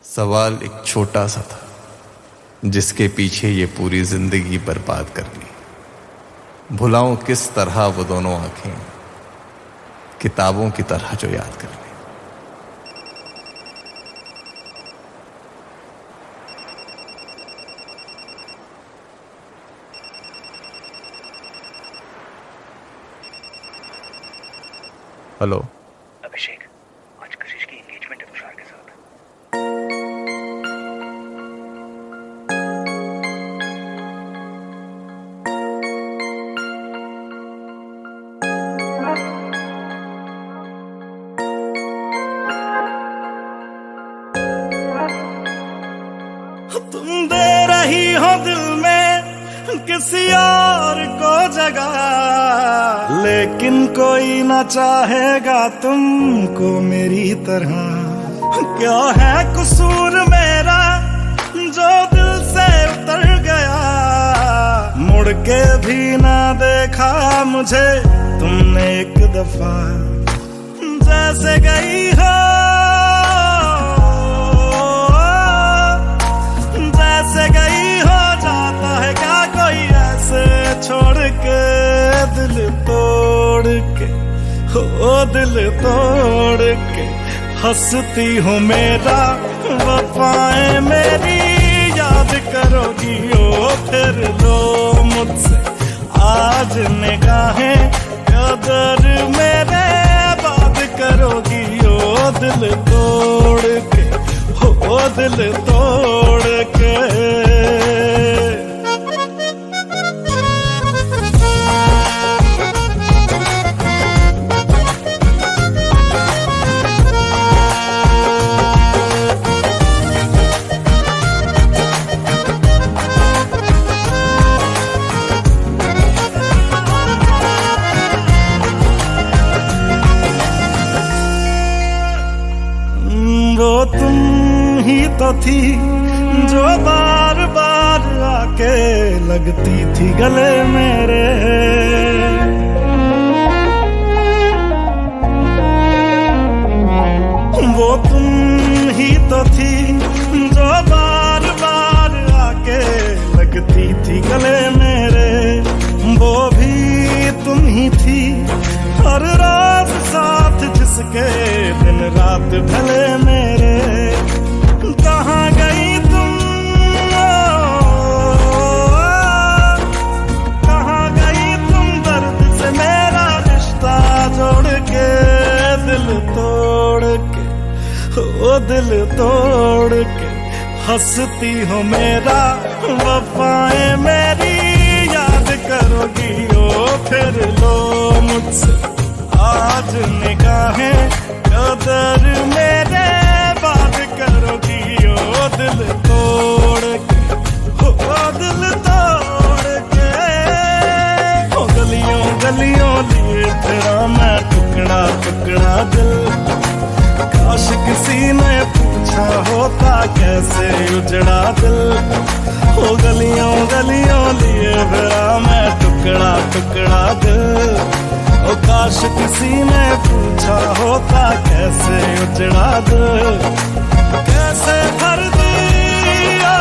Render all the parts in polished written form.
सवाल एक छोटा सा था जिसके पीछे ये पूरी जिंदगी बर्बाद कर ली। भुलाऊं किस तरह वो दोनों आंखें, किताबों की तरह जो याद कर ली। हेलो अभिषेक, आज कशिश की एंगेजमेंट है तुषार के साथ। तुम दे रही हो दिल में किसी और को जगह, लेकिन कोई ना चाहेगा तुमको मेरी तरह। क्या है कसूर मेरा जो दिल से उतर गया, मुड़ के भी ना देखा मुझे तुमने एक दफा। जैसे गई हो, जैसे गई हो, जाता है क्या कोई ऐसे छोड़ के, दिल तोड़ के, हो दिल तोड़ के। हंसती हो मेरा वफाएं मेरी याद करोगी ओ फिर लो मुझसे आज निगाहें, कदर मेरे बात करोगी ओ दिल तोड़ के, हो दिल तोड़ के। वो तुम ही तो थी जो बार बार आके लगती थी गले मेरे। वो तुम ही तो थी जो बार बार आके लगती थी गले मेरे। वो भी तुम ही थी हर रात साथ जिसके दिन रात भले मेरे। कहाँ गई तुम, कहाँ गई तुम दर्द से मेरा रिश्ता जोड़ के, दिल तोड़ के, ओ दिल तोड़ के। हंसती हो मेरा वफाएं मेरी याद करोगी ओ फिर लो मुझसे आज निगाहें, कदर मेरे बात करोगी ओ दिल तोड़ के, ओ दिल तोड़ के। ओ गलियों गलियों लिए तेरा मैं टुकड़ा टुकड़ा दिल, काश किसी ने पूछा होता कैसे उजड़ा दिल। ओ गलियों गलियों लिए तेरा मैं टुकड़ा टुकड़ा दिल, ओ काश किसी ने पूछा होता कैसे उजड़ा दिल। कैसे भर दिया,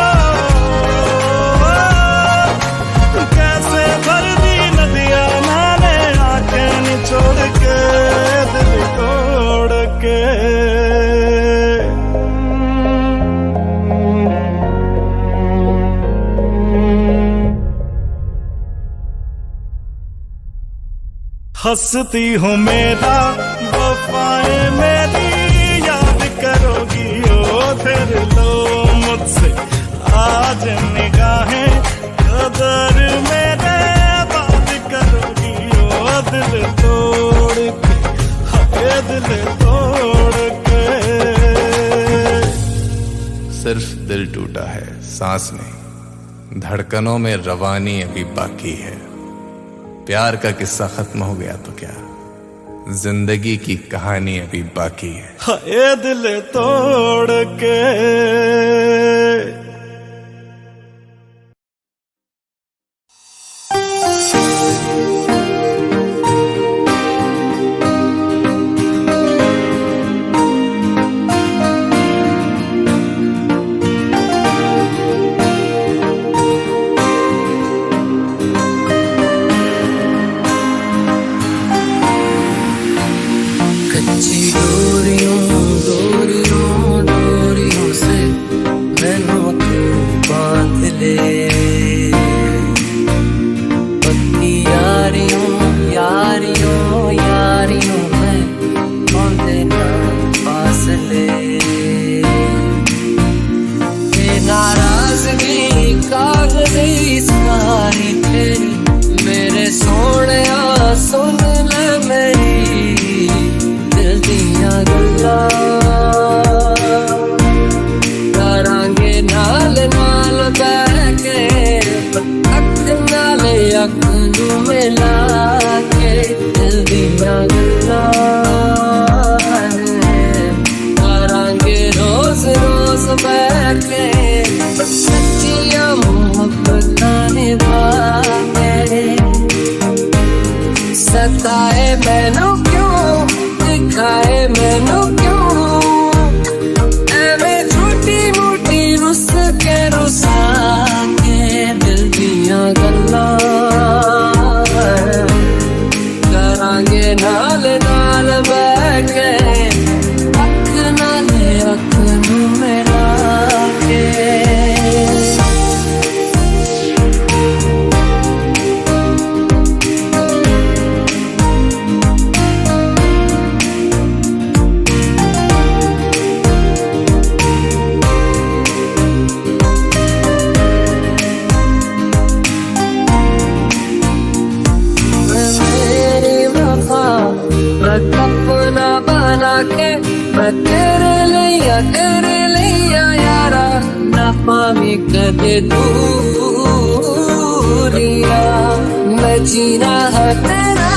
कैसे भर दी नदियां मैंने आंखें निचोड़ के, दिल तोड़ के। हंसती हो मेरा वफाएं मेरी याद करोगी ओ फिर लो मुझसे आज निगाहें, कदर मेरे बात करोगी ओ दिल तोड़ के, हाय दिल तोड़ के। सिर्फ दिल टूटा है, सांस नहीं। धड़कनों में रवानी अभी बाकी है। प्यार का किस्सा खत्म हो गया तो क्या, जिंदगी की कहानी अभी बाकी है। हाय दिल तोड़ के। रोज बैठे सच्चियां मोहब्बत निभाए। सताए मैनू क्यों, दिखाए मैनू क्यों, एवें छोटी मोटी रुस के रुसा के दिल दियां गल्लां करांगे नाल नाल बैठे अख नाल अख नू मिला के। अपना बना के मैं तेरे लिया यारा ना पावी कदे दूरिया। मैं जीना है तेरा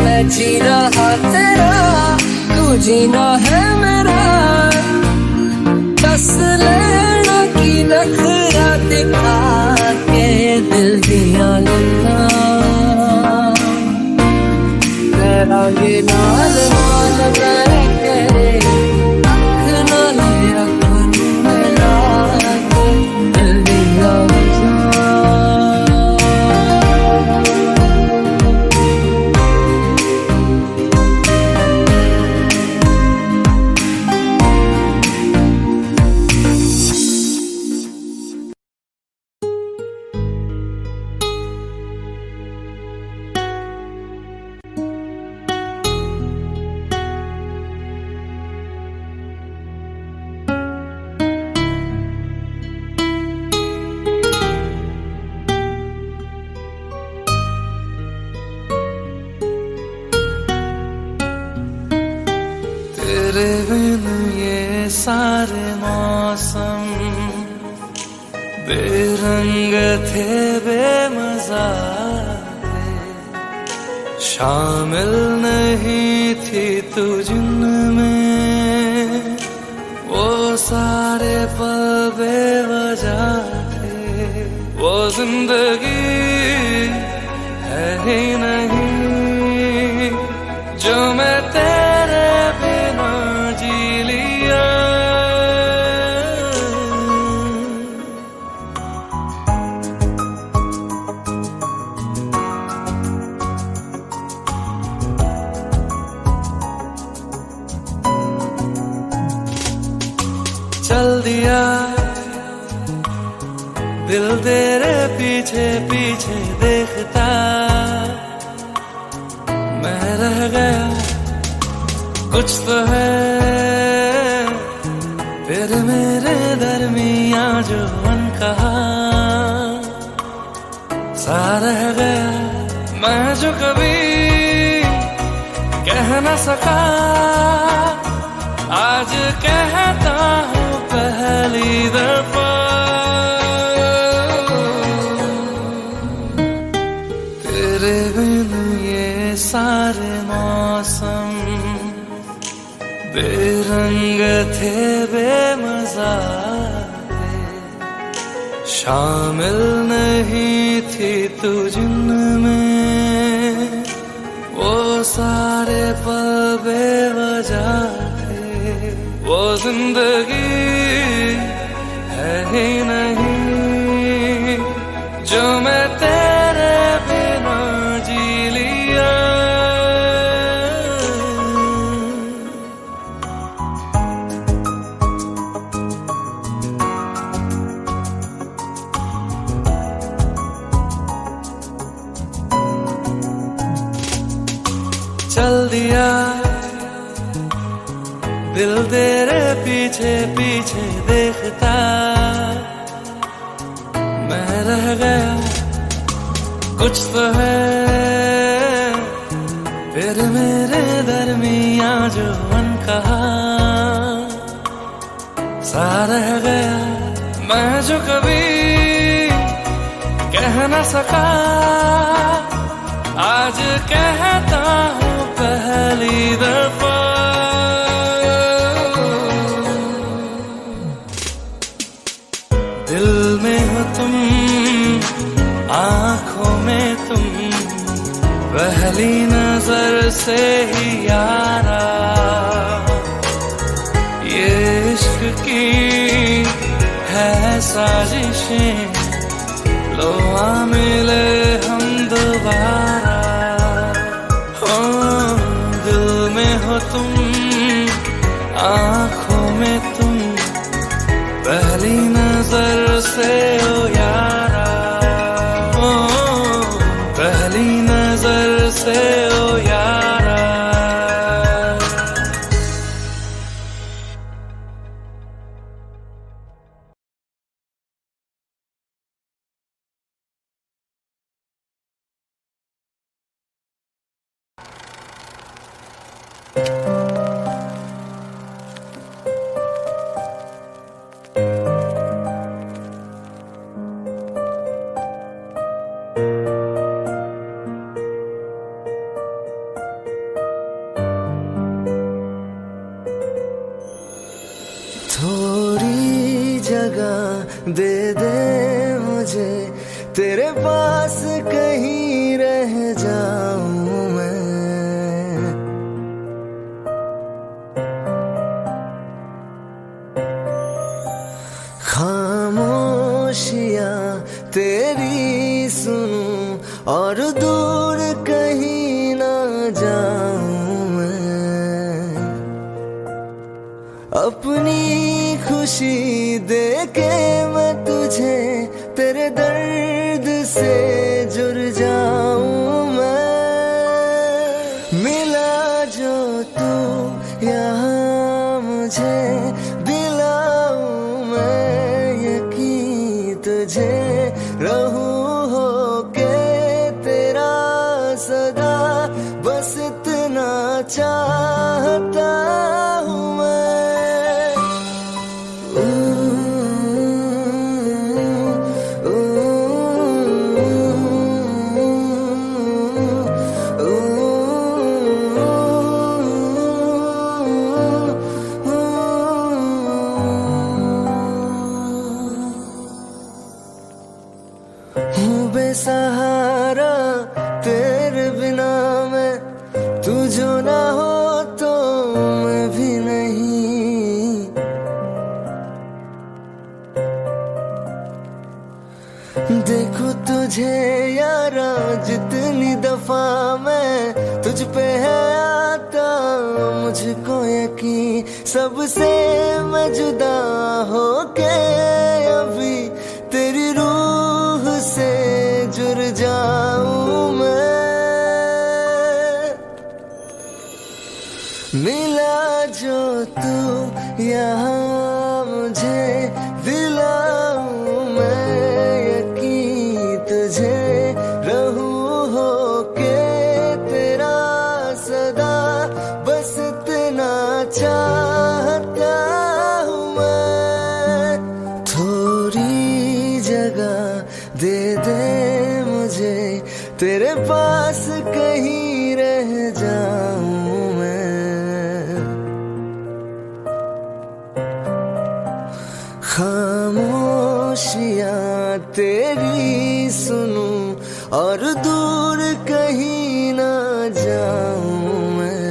मैं जीना है तेरा, तू जीना है मेरा। बस लेना की नखरा दिखा के दिल दिया गल्लां करांगे नाल नाल बैठे अख नाल अख नू मिला के दिल दिया गल्लां। तेरे बिन ये सारे मौसम बेरंग थे बेमजा थे। शामिल नहीं थी तू जिनमें वो सारे पल बेवजह थे। वो जिंदगी है ही नहीं जो मैं तेरे बिना जी लिया। चल दिया दिल तेरे पीछे पीछे देखता, मैं रह गया कुछ तो है फिर मेरे दरमियां जो अनकहा सा रह गया। मैं जो कभी कह न सका आज कहता हूँ पहली दफा। तेरे बिन ये सारे मौसम बेरंग थे बेमजा थे। शामिल नहीं थी तू जिनमें वो सारे पल बेवजह थे। वो जिंदगी है ही नहीं जो मैं तेरे बिना जी लिया। चल दिया दिल तेरे पीछे पीछे देखता, मैं रह गया कुछ तो है फिर मेरे दरमियां जो अनकहा सा रह गया। मैं जो कभी कह न सका आज कहता हूँ पहली दफा, दिल में हो तुम, आंखों में तुम, पहली नजर से ही यारा, ये इश्क की है साजिशें, लो आ मिले हम दोबारा। हो दिल में हो तुम, आंखों में तुम, पहली नजर से ओ यारा, ओ पहली नजर से ओ यारा। थोड़ी जगह दे दे मुझे, तेरे पास कहीं रह जाऊं मैं। खामोशियां तेरी सुनूं और दूर कहीं ना जाऊं मैं। अपनी खुशी देके मैं तुझे तेरे दर्द से जुड़ जाऊं मैं। मिला जो तू यहाँ मुझे, दिलाऊं मैं यकीन तुझे, रहूं होके तेरा सदा, बस इतना चाहता हूँ मैं। हूँ बेसहारा तेरे बिना मैं, तू जो ना हो तो मैं भी नहीं। देखो तुझे यारा जितनी दफा मैं तुझ पे है आता, मुझको यकीन सबसे मैं जुदा होके अभी तेरी रूह से जुड़ जाऊं मैं। मिला जो तू यहाँ मुझे, दिलाऊं मैं यकीन तुझे, रहूं होके तेरा सदा, बस इतना चाहता हूँ मैं। थोड़ी जगह दे दे मुझे, तेरे पास कहीं रह जाऊं मैं। खामोशियां तेरी सुनूं और दूर कहीं ना जाऊं मैं।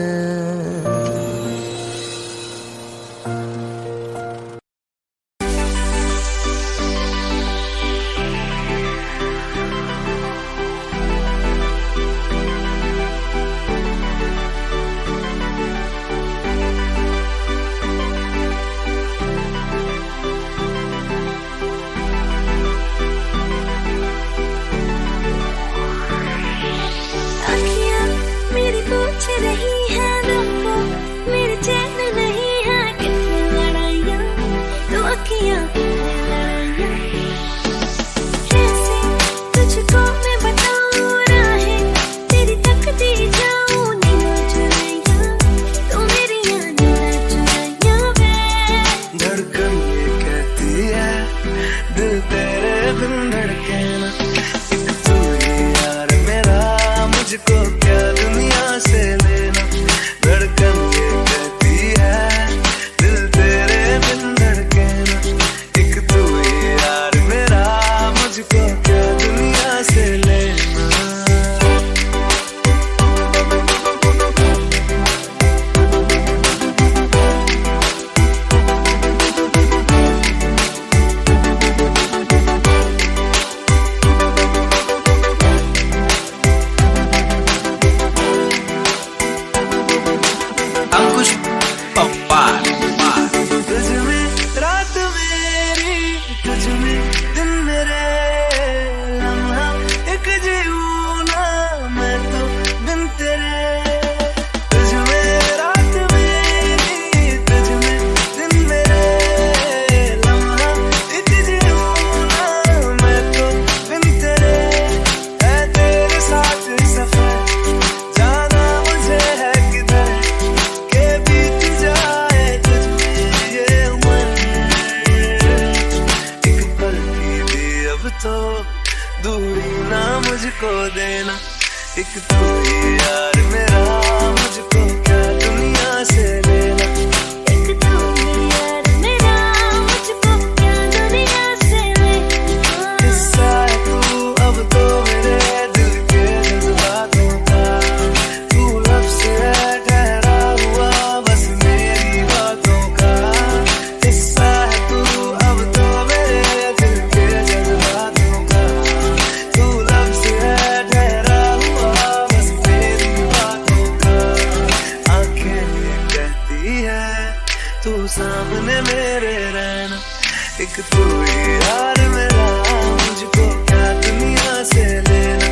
एक तू ही यार मेरा, मुझको क्या दुनिया से लेना। एक तू ही यार मेरा, मुझको क्या दुनिया से लेना। किस्सा है तू अब तो मेरे दिल के जज्बातों का, तू लब से है ठहरा हुआ बस मेरी बातों का। किस्सा है तू अब तो मेरे दिल के जज्बातों का, तू लब से है ठहरा हुआ बस मेरी बातों का। आंखें ये कहती है तू सामने मेरे रहना। एक तू ही यार मेरा, मुझको क्या दुनिया से लेना।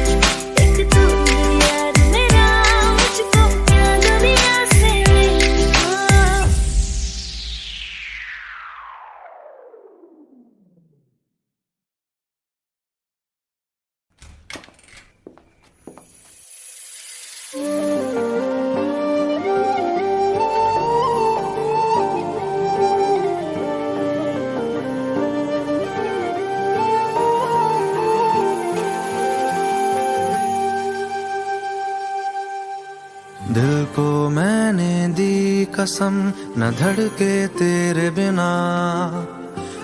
एक तू ही यार मेरा, मुझको क्या दुनिया से लेना। दिल को मैंने दी कसम न धड़के तेरे बिना।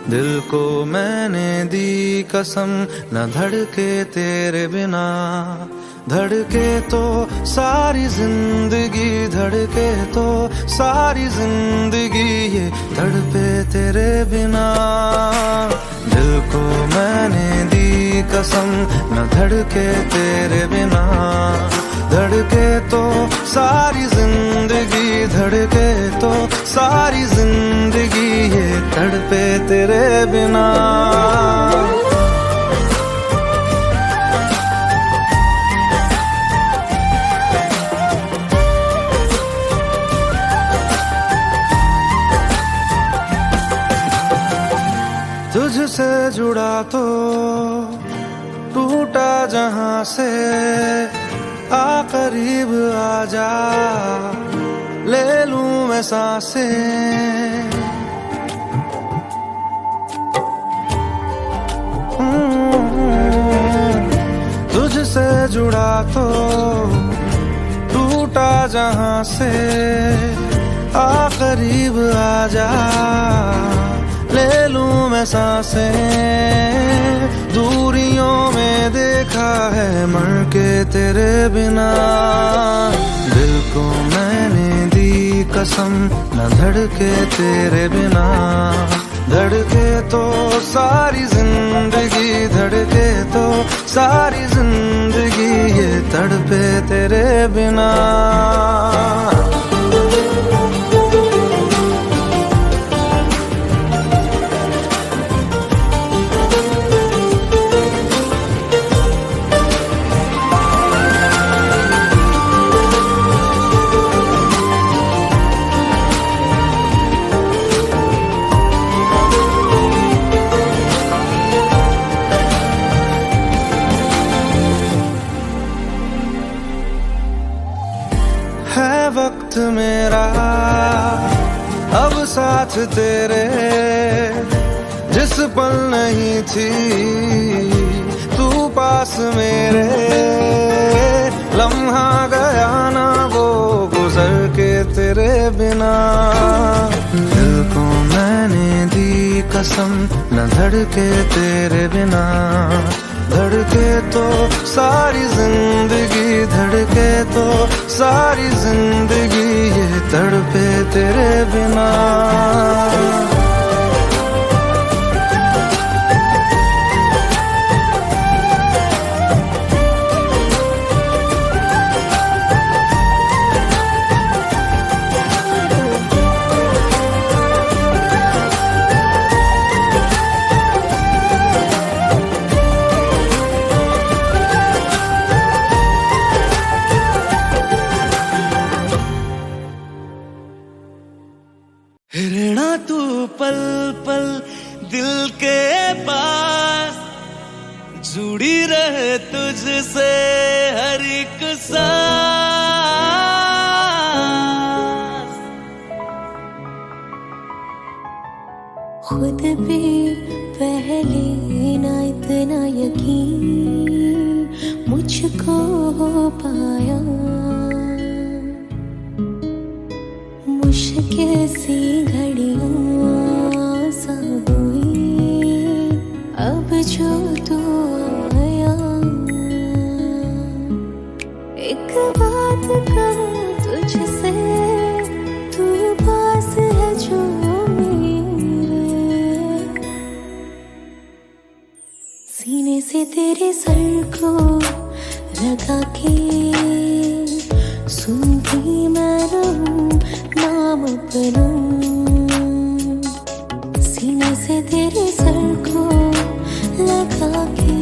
दिल को मैंने दी कसम न धड़के तेरे बिना। धड़के तो सारी जिंदगी, धड़के तो सारी जिंदगी, ये धड़पे तेरे बिना। दिल को मैंने दी कसम न धड़के तेरे बिना। धड़के तो सारी जिंदगी, धड़के तो सारी जिंदगी, ये तड़पे तेरे बिना। तुझसे जुड़ा तो टूटा जहां से, आ करीब आ जा ले लूं मैं सांसें। तुझसे जुड़ा तो टूटा जहां से, आ करीब आ जा ले लूं मैं सांसें। दूरियों में देखा है मर के तेरे बिना। दिल को मैंने दी कसम न धड़के तेरे बिना। धड़के तो सारी जिंदगी, धड़के तो सारी जिंदगी, ये तड़पे तेरे बिना। वक्त मेरा अब साथ तेरे, जिस पल नहीं थी तू पास मेरे। लम्हा गया ना वो गुजर के तेरे बिना। दिल को मैंने दी कसम न धड़के तेरे बिना। धड़के तो सारी जिंदगी, धड़के तो सारी जिंदगी, ये तड़पे तेरे बिना। रहना तू पल पल दिल के पास, जुड़ी रहे तुझसे हर एक सांस। खुद पे पहले ना इतना यकीन मुझको हो पा एक बात कहूँ तुझसे, तू पास है जो मेरे, सीने से तेरे सर को लगा के सुनती मैं रहूं नाम अपना, सीने से तेरे सर को लगा के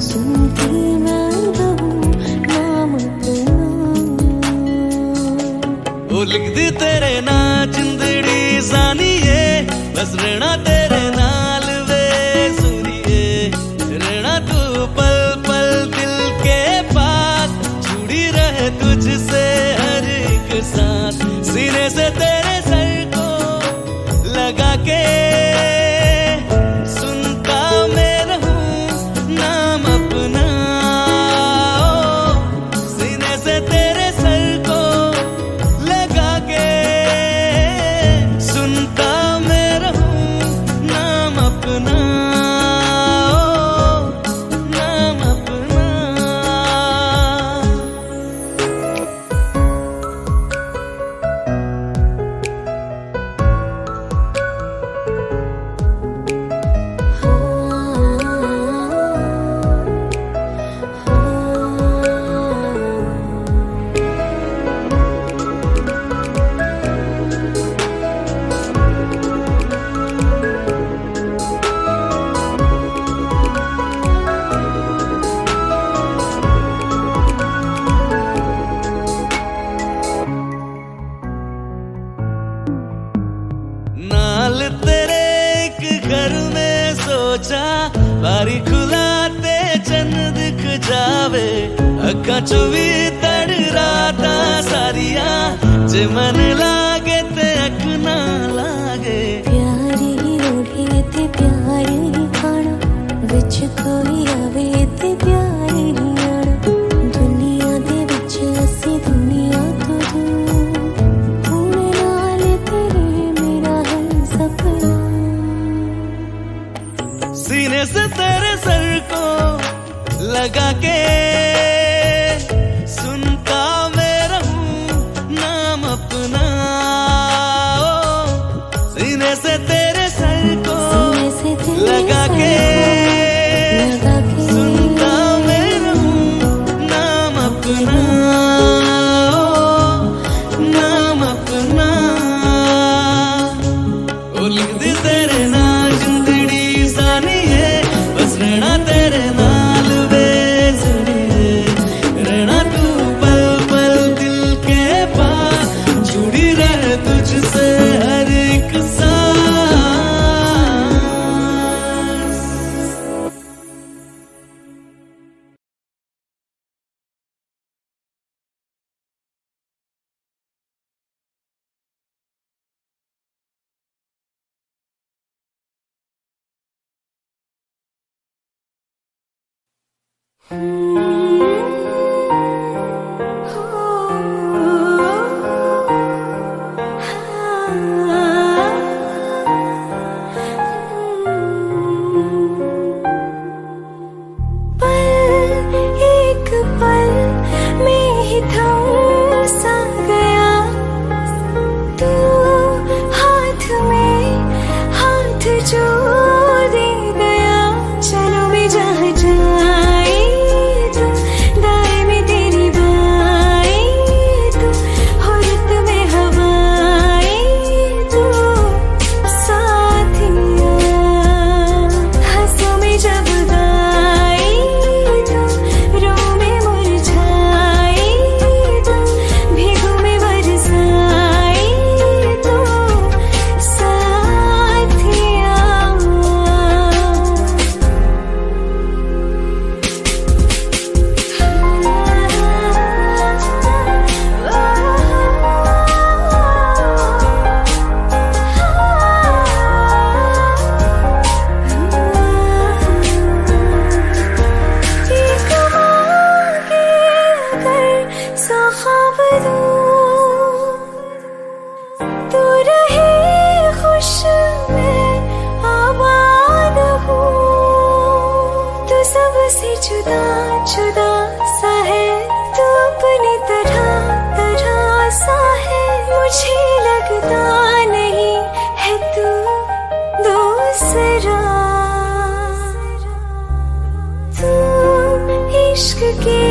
सुनती मैं रहूं नाम अपना। वो लिख दी तेरे ना जिंदड़ी जानिए, बस रहना तेरे नाल वे सुनिए, रहना तू पल पल दिल के पास, जुड़ी रहे तुझसे हर एक सांस, सीने से तेरे सर को लगा के सुनता मैं रहूं नाम अपना, सीने से तेरे सर को लगा के सुनता मैं रहूं नाम अपना, नाम अपना। नाल तेरे एक घर में सोचा, बारी खुलाते चन्न दिख जावे, अखा चो भी तड़ राता सारिया, जे मन लागे ते अख ना लागे, प्यारी ओढ़े ते प्यारी खाना, विच कोई आवे ते प्यारी आना, दुनिया दे विच असी दुनिया तो दूर, हुण नाल तेरे मेरा है सपना, सीने से तेरे सर को लगा के सुनता मैं रहूं नाम अपना, सीने से तेरे सर को सीने से तेरे लगा सर के को लगा के सुनता मैं रहूं नाम अपना, नाम अपना। ओ लिख दी तेरे नाल जिंदड़ी जानिए, बस रहना तेरे नाल वे जुड़िए, रहना तू पल पल दिल के पास, जुड़ी रहे तुझसे हर एक सांस। एक पल में ही थम सा गया, तू हाथ में हाथ जो दे गया, चलो मैं जहाँ जाए तू, दाएं में तेरी बाएं तू, औरत में हवाएं तू, साथिया हंसों में जब गाए तू, रो में मुरझाए तू, भीगों में बरसाए तू, साथिया। तू रहे खुश मैं आबाद हूँ, तू सबसे जुदा जुदा सा है। जुदा नहीं है तू दूसरा। तू इश्क के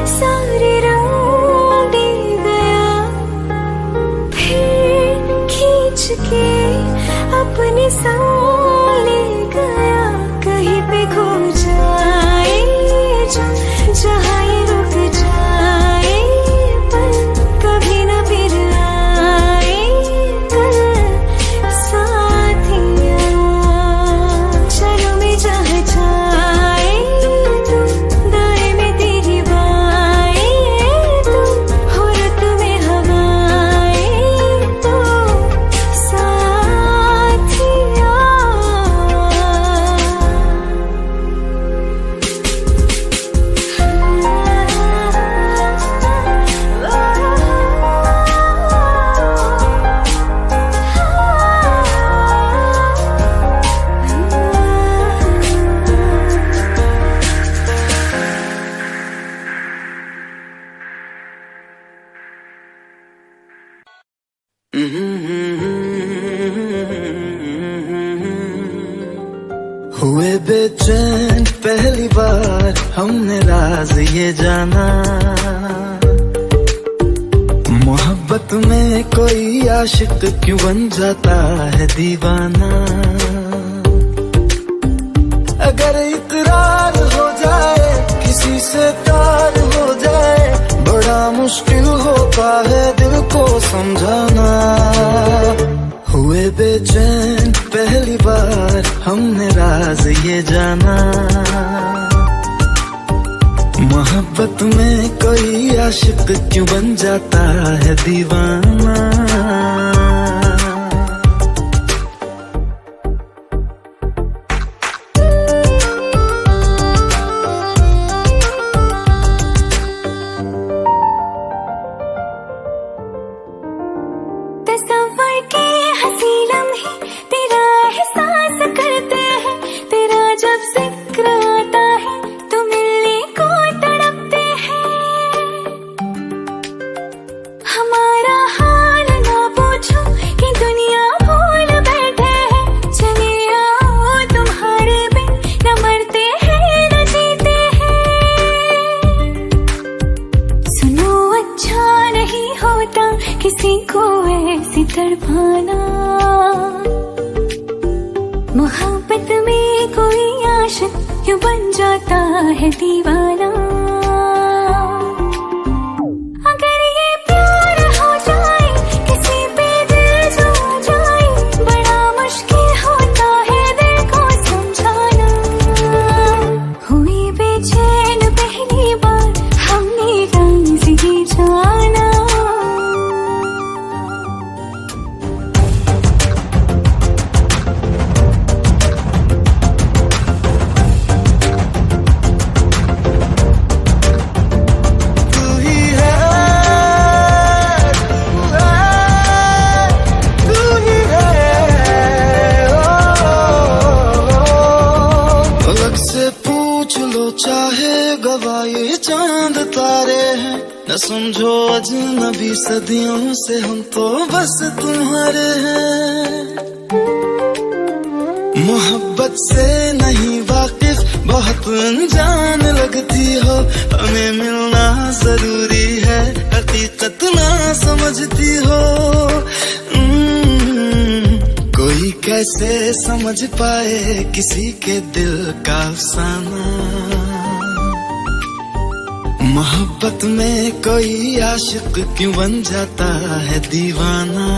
सारे रंग दे गया, फिर खींच के अपने संग ले गया। कहीं पे खो जाए जो जहाँ ये रुक जाए, पर कभी न फिर आए कल साथिया। चलो में जहाँ जाए तू, दाएं में तेरी बाएं तू, हो रुत में हवाएं तू साथिया। हुए बेचैन पहली बार हमने राज ये जाना, मोहब्बत में कोई आशिक क्यों बन जाता है दीवाना। अगर इकरार हो जाए किसी से प्यार हो जाए, बड़ा मुश्किल होता है दिल को समझाना। हुए बेचैन पहली बार हमने राज ये जाना, मोहब्बत में कोई आशिक क्यों बन जाता है दीवाना। तस्वर के हंसी लम्हे तेरा एहसास करते हैं, तेरा जब जिक्र आता है तो मिलने को तड़पते हैं। हमारा हाल ना पूछो कि दुनिया भूल बैठे हैं, चले आओ तुम्हारे बिन न मरते हैं न जीते हैं। सुनो अच्छा नहीं होता किसी को ऐसी तड़पाना, मोहब्बत में कोई आशिक क्यों बन जाता है दीवाना। अगर ये प्यार हो जाए किसी पे दिल जो जाए, बड़ा मुश्किल होता है दिल को समझाना। हुई बेचैन पहली बार हमने राज ये जाना। चाहे गवाए चांद तारे हैं, न समझो अजनबी सदियों से हम तो बस तुम्हारे हैं। मोहब्बत से नहीं वाकिफ बहुत अनजान लगती हो, हमें मिलना जरूरी है हकीकत ना समझती हो। कोई कैसे समझ पाए किसी के दिल का अफसाना, मोहब्बत में कोई आशिक क्यों बन जाता है दीवाना।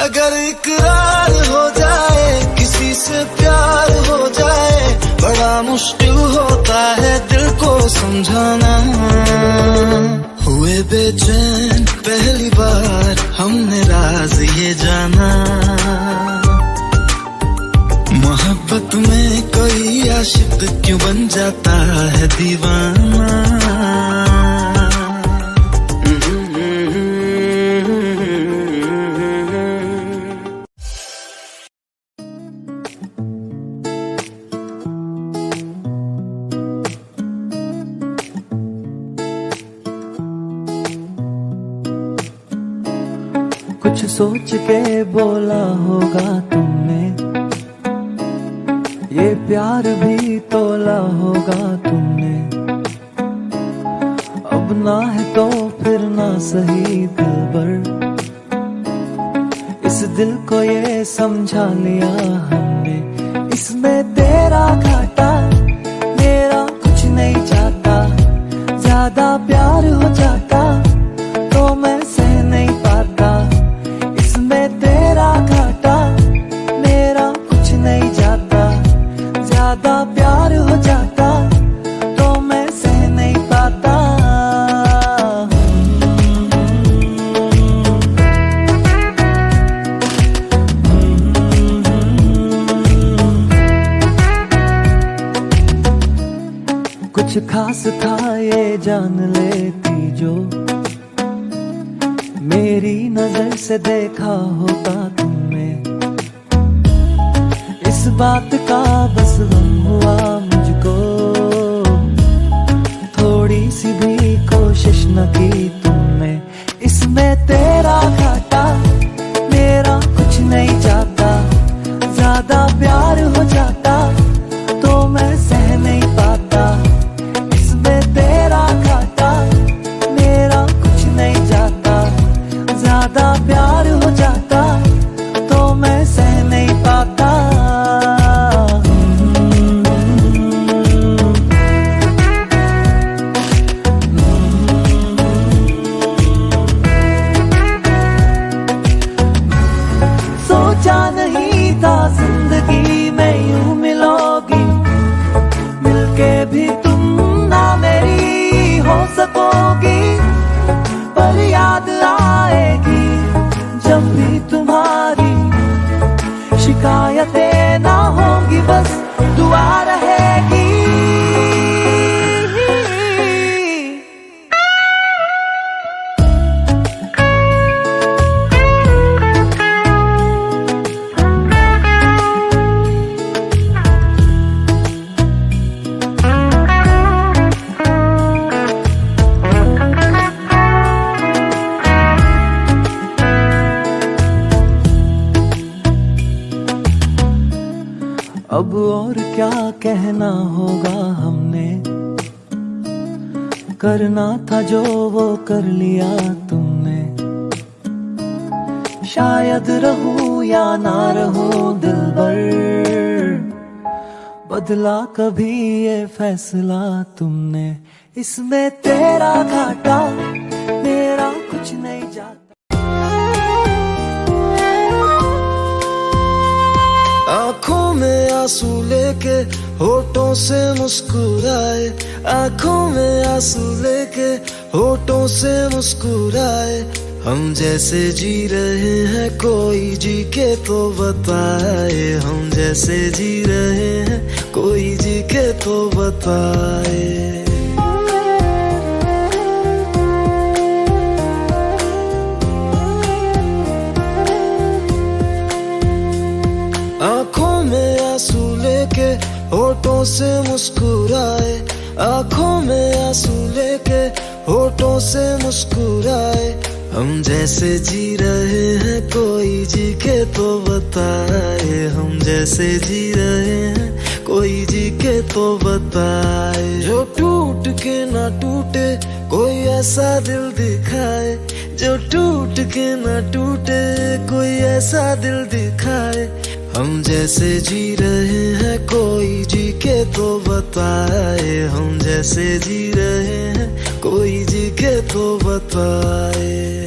अगर इकरार हो जाए किसी से प्यार हो जाए, बड़ा मुश्किल होता है दिल को समझाना। हुए बेचैन पहली बार हमने राज ये जाना, मोहब्बत में कोई आशिक क्यों बन जाता है दीवाना। कुछ सोच के बोला होगा तुमने, ये प्यार भी तोला होगा तुमने। अब ना है तो फिर ना सही दिलबर, इस दिल को ये समझा लिया हमने। इसमें तेरा घाटा मेरा कुछ नहीं जाता, ज्यादा प्यार हो जाता तो मैं सह नहीं पाता। इसमें तेरा घाटा मेरा कुछ नहीं जाता, ज्यादा प्यार हो जाता तो मैं सह नहीं पाता। कुछ खास था ये जान लेती जो, मेरी नजर से देखा होता तुमने। इस बात का बस गम हुआ मुझको, थोड़ी सी भी कोशिश न की तुमने। इसमें तेरा घाटा मेरा कुछ नहीं जाता, ज्यादा प्यार हो जाता तो मैं सह नहीं पाता। इसमें तेरा घाटा मेरा कुछ नहीं जाता, ज्यादा प्यार हो जाता तो मैं सह नहीं पाता। सोचा नहीं था जिंदगी में यूं मिलोगी, मिलके भी तुम ना मेरी हो सकोगी। पर याद आएगी जब भी तुम्हारी, शिकायतें ना होंगी बस दुआ रहेगी। अब और क्या कहना होगा हमने, करना था जो वो कर लिया तुमने। शायद रहूं या ना रहूं दिलबर, बदला कभी ये फैसला तुमने। इसमें तेरा घाटा मेरा कुछ नहीं जाता। आँखों में आंसू लेके होठों से मुस्कुराए, आँखों में आंसू लेके होठों से मुस्कुराए। हम जैसे जी रहे हैं कोई जी के तो बताए, हम जैसे जी रहे हैं कोई जी के तो बताए। आँखों में आंसू लेके होठों से मुस्कुराए, आँखों में आंसू लेके होठों से मुस्कुराए। हम जैसे जी रहे हैं कोई जी के तो बताए, हम जैसे जी रहे हैं कोई जी के तो बताए। जो टूट के ना टूटे कोई ऐसा दिल दिखाए, जो टूट के ना टूटे कोई ऐसा दिल दिखाए। हम जैसे जी रहे हैं कोई जी के तो बताए, हम जैसे जी रहे हैं कोई जी के तो बताए।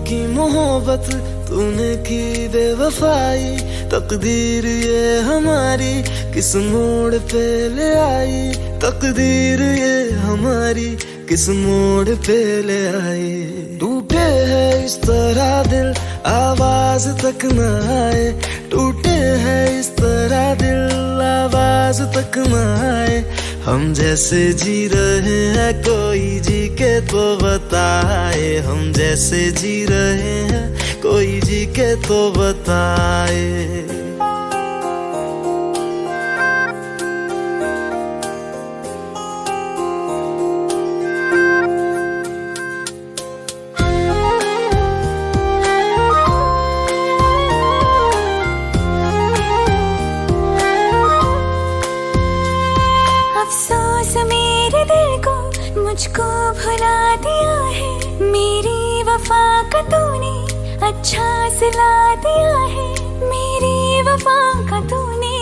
की मोहब्बत तूने की बेवफाई, तकदीर ये हमारी किस मोड़ पे ले आई, तकदीर ये हमारी किस मोड़ पे ले आई। टूटे है इस तरह दिल आवाज तक न आए, टूटे है इस तरह दिल आवाज तक न आए। हम जैसे जी रहे हैं कोई जी के तो बताए, हम जैसे जी रहे हैं कोई जी के तो बताए। अफसोस मेरे दिल को मुझको भुला दिया है, मेरी वफा का तूने अच्छा सिला दिया है, मेरी वफा का तूने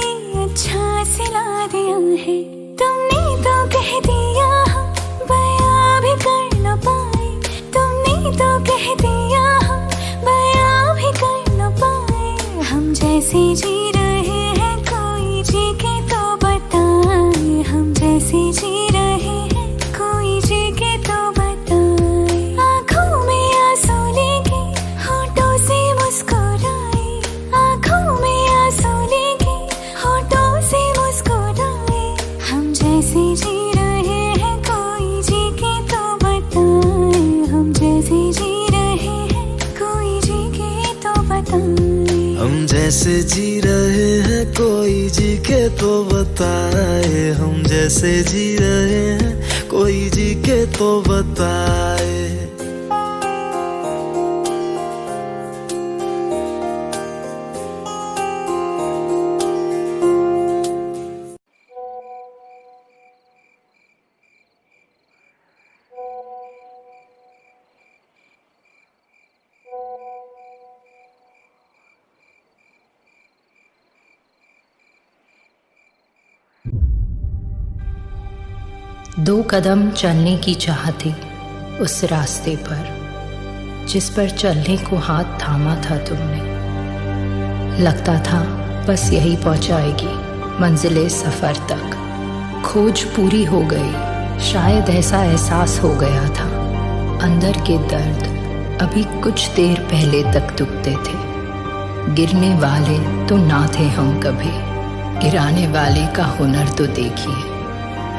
अच्छा सिला दिया है। तुमने तो कह दिया हम बयां भी कर न पाए, तुमने तो कह दिया हम बयां भी कर न पाए। हम जैसे जी रहे हैं कोई जी के तो बताए, हम जैसे जी रहे हैं कोई जी के तो बताए। आँखों में आंसू लेके होठों से मुस्कुराए, आँखों में आंसू लेके होठों से मुस्कुराए। हम जैसे जी रहे हैं कोई जी के तो बताए, हम जैसे जी रहे हैं कोई जी के तो बताए। हम जैसे जी रहे हैं कोई जी के तो बताए, हम जैसे जी रहे हैं कोई जी के तो बताए। दो कदम चलने की चाह थी उस रास्ते पर जिस पर चलने को हाथ थामा था तुमने। लगता था बस यही पहुंचाएगी मंजिले सफ़र तक। खोज पूरी हो गई, शायद ऐसा एहसास हो गया था। अंदर के दर्द अभी कुछ देर पहले तक दुखते थे। गिरने वाले तो ना थे हम कभी, गिराने वाले का हुनर तो देखिए।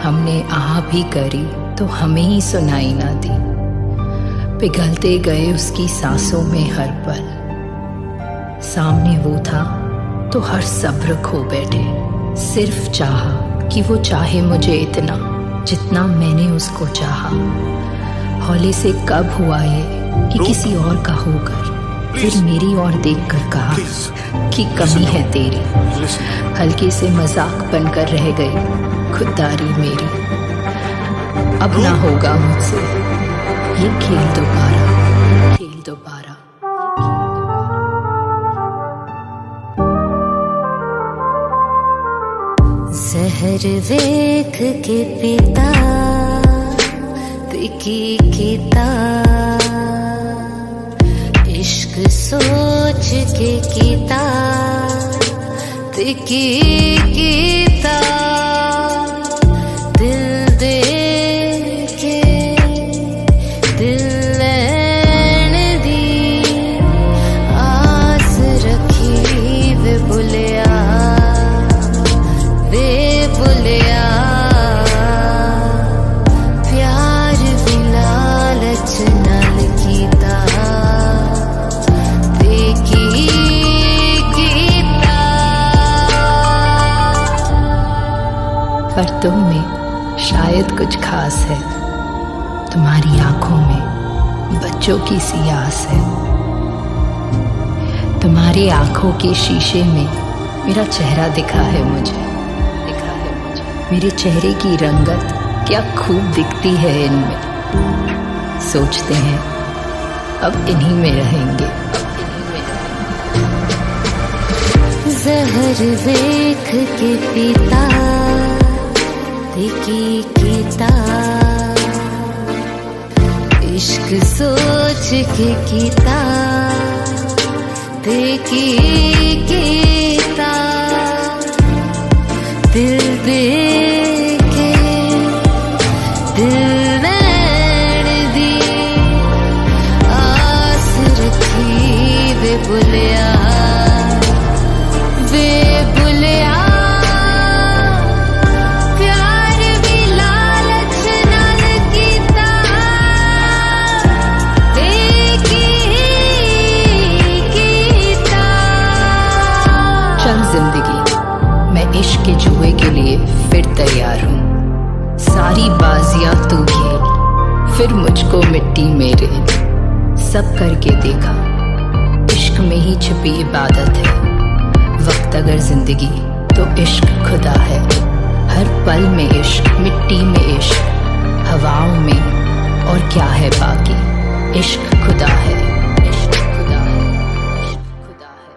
हमने आह भी करी तो हमें ही सुनाई ना दी, पिघलते गए उसकी सांसों में हर पल। सामने वो था तो हर सब्र खो बैठे, सिर्फ चाहा कि वो चाहे मुझे इतना जितना मैंने उसको चाहा। हौले से कब हुआ ये कि किसी और का होकर, फिर मेरी ओर देखकर कहा कि कमी है तेरी। हल्के से मजाक बनकर रह गई खुददारी मेरी। अब ना होगा मुझसे ये खेल दोबारा, खेल दोबारा। जहर वेख के पिता तिकी कीता, इश्क सोच के कीता तिकी कीता। दिल दे के दिल लैन दी, आस रखी वे बुलिया, वे बुलिया। प्यार भी लालच नाल कीता, देखी कीता। पर तुम में शायद कुछ खास है, तुम्हारी आंखों में बच्चों की सी आस है। तुम्हारी आंखों के शीशे में मेरा चेहरा दिखा है मुझे, दिखा है मुझे। मेरे चेहरे की रंगत क्या खूब दिखती है इनमें। सोचते हैं अब इन्हीं में रहेंगे, जहर वेख के पीता तिकी कीता, इश्क सोच के कीता तिकी कीता। दिल दे के दिल नैन दी, आस रखी वे बुलिया, वे बुलिया। प्यार भी इश्क के जुए के लिए फिर तैयार हूँ। सारी बाजियां तू खेल, फिर मुझको मिट्टी मेरे। सब करके देखा, इश्क में ही छिपी इबादत है। वक्त अगर जिंदगी तो इश्क खुदा है। हर पल में इश्क, मिट्टी में इश्क, हवाओं में और क्या है बाकी। इश्क खुदा है, इश्क खुदा है, इश्क खुदा है,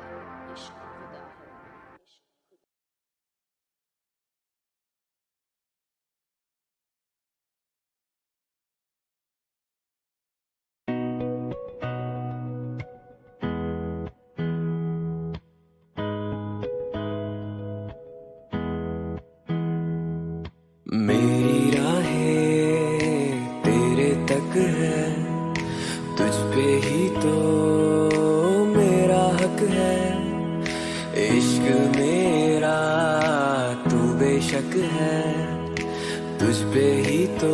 इश्क खुदा है। मेरी राहें तेरे तक है, तुझ पे ही तो मेरा हक है। इश्क मेरा तू बेशक है, तुझ पे ही तो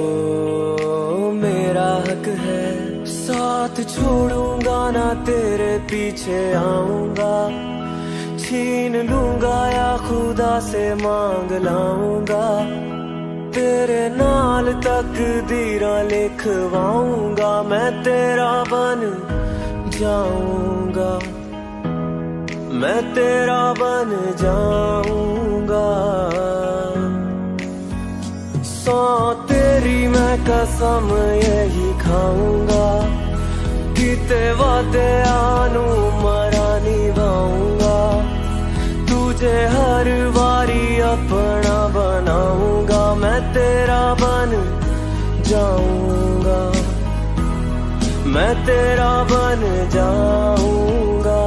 मेरा हक है। साथ छोड़ूंगा ना तेरे पीछे आऊंगा, छीन लूंगा या खुदा से मांग लाऊंगा। तेरे नाल तकदीरां लिखवाऊंगा, मैं तेरा बन जाऊंगा, मैं तेरा बन जाऊंगा। सौ तेरी मैं कसम यही खाऊंगा, किते वादे आनू मरा निभाऊंगा। तुझे हर बारी अपना बनाऊंगा, मैं तेरा बन जाऊंगा, मैं तेरा बन जाऊंगा।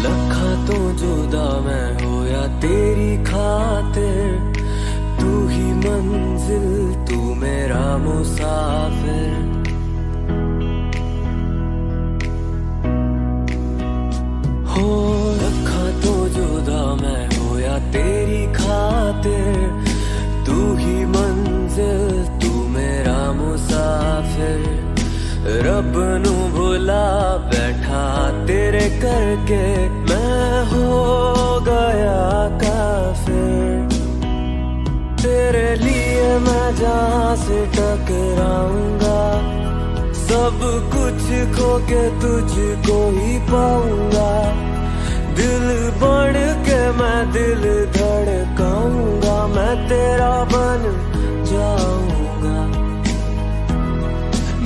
लखा तो जुदा मैं होया तेरी खातिर, तू ही मंजिल तू मेरा मुसाफिर। हो लखा तो जुदा मैं होया तेरी खातिर, तू ही मंजिल तू मेरा मुसाफिर। रब नू भुला बैठा तेरे करके, मैं हो गया काफिर। तेरे लिए मैं जहां से टकराऊंगा, सब कुछ खो के तुझको ही पाऊंगा। दिल बढ़ के मैं दिल धड़काऊंगा, मैं तेरा बन जाऊंगा,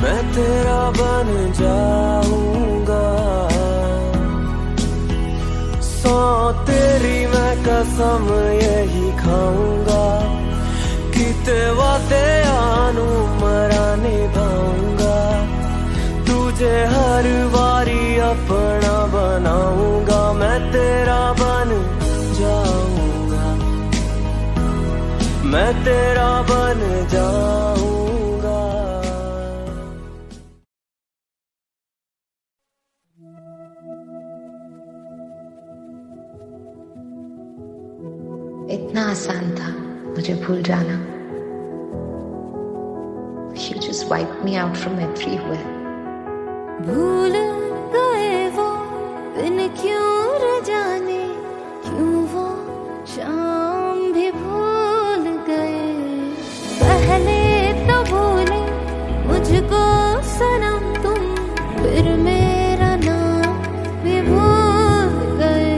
मैं तेरा बन जाऊंगा। सौ तेरी मैं कसम यही खाऊंगा, किते वादे आनू मरा निभाऊंगा। तुझे हर बारी अपना बनाऊंगा, मैं तेरा बन जाऊंगा, मैं तेरा बन जाऊंगा। इतना आसान था मुझे भूल जाना। You just wiped me out from everywhere. भूल गए वो दिन क्यों न जाने, क्यों वो शाम भी भूल गए। पहले तो भूले मुझको सनम तुम, फिर मेरा नाम भी भूल गए।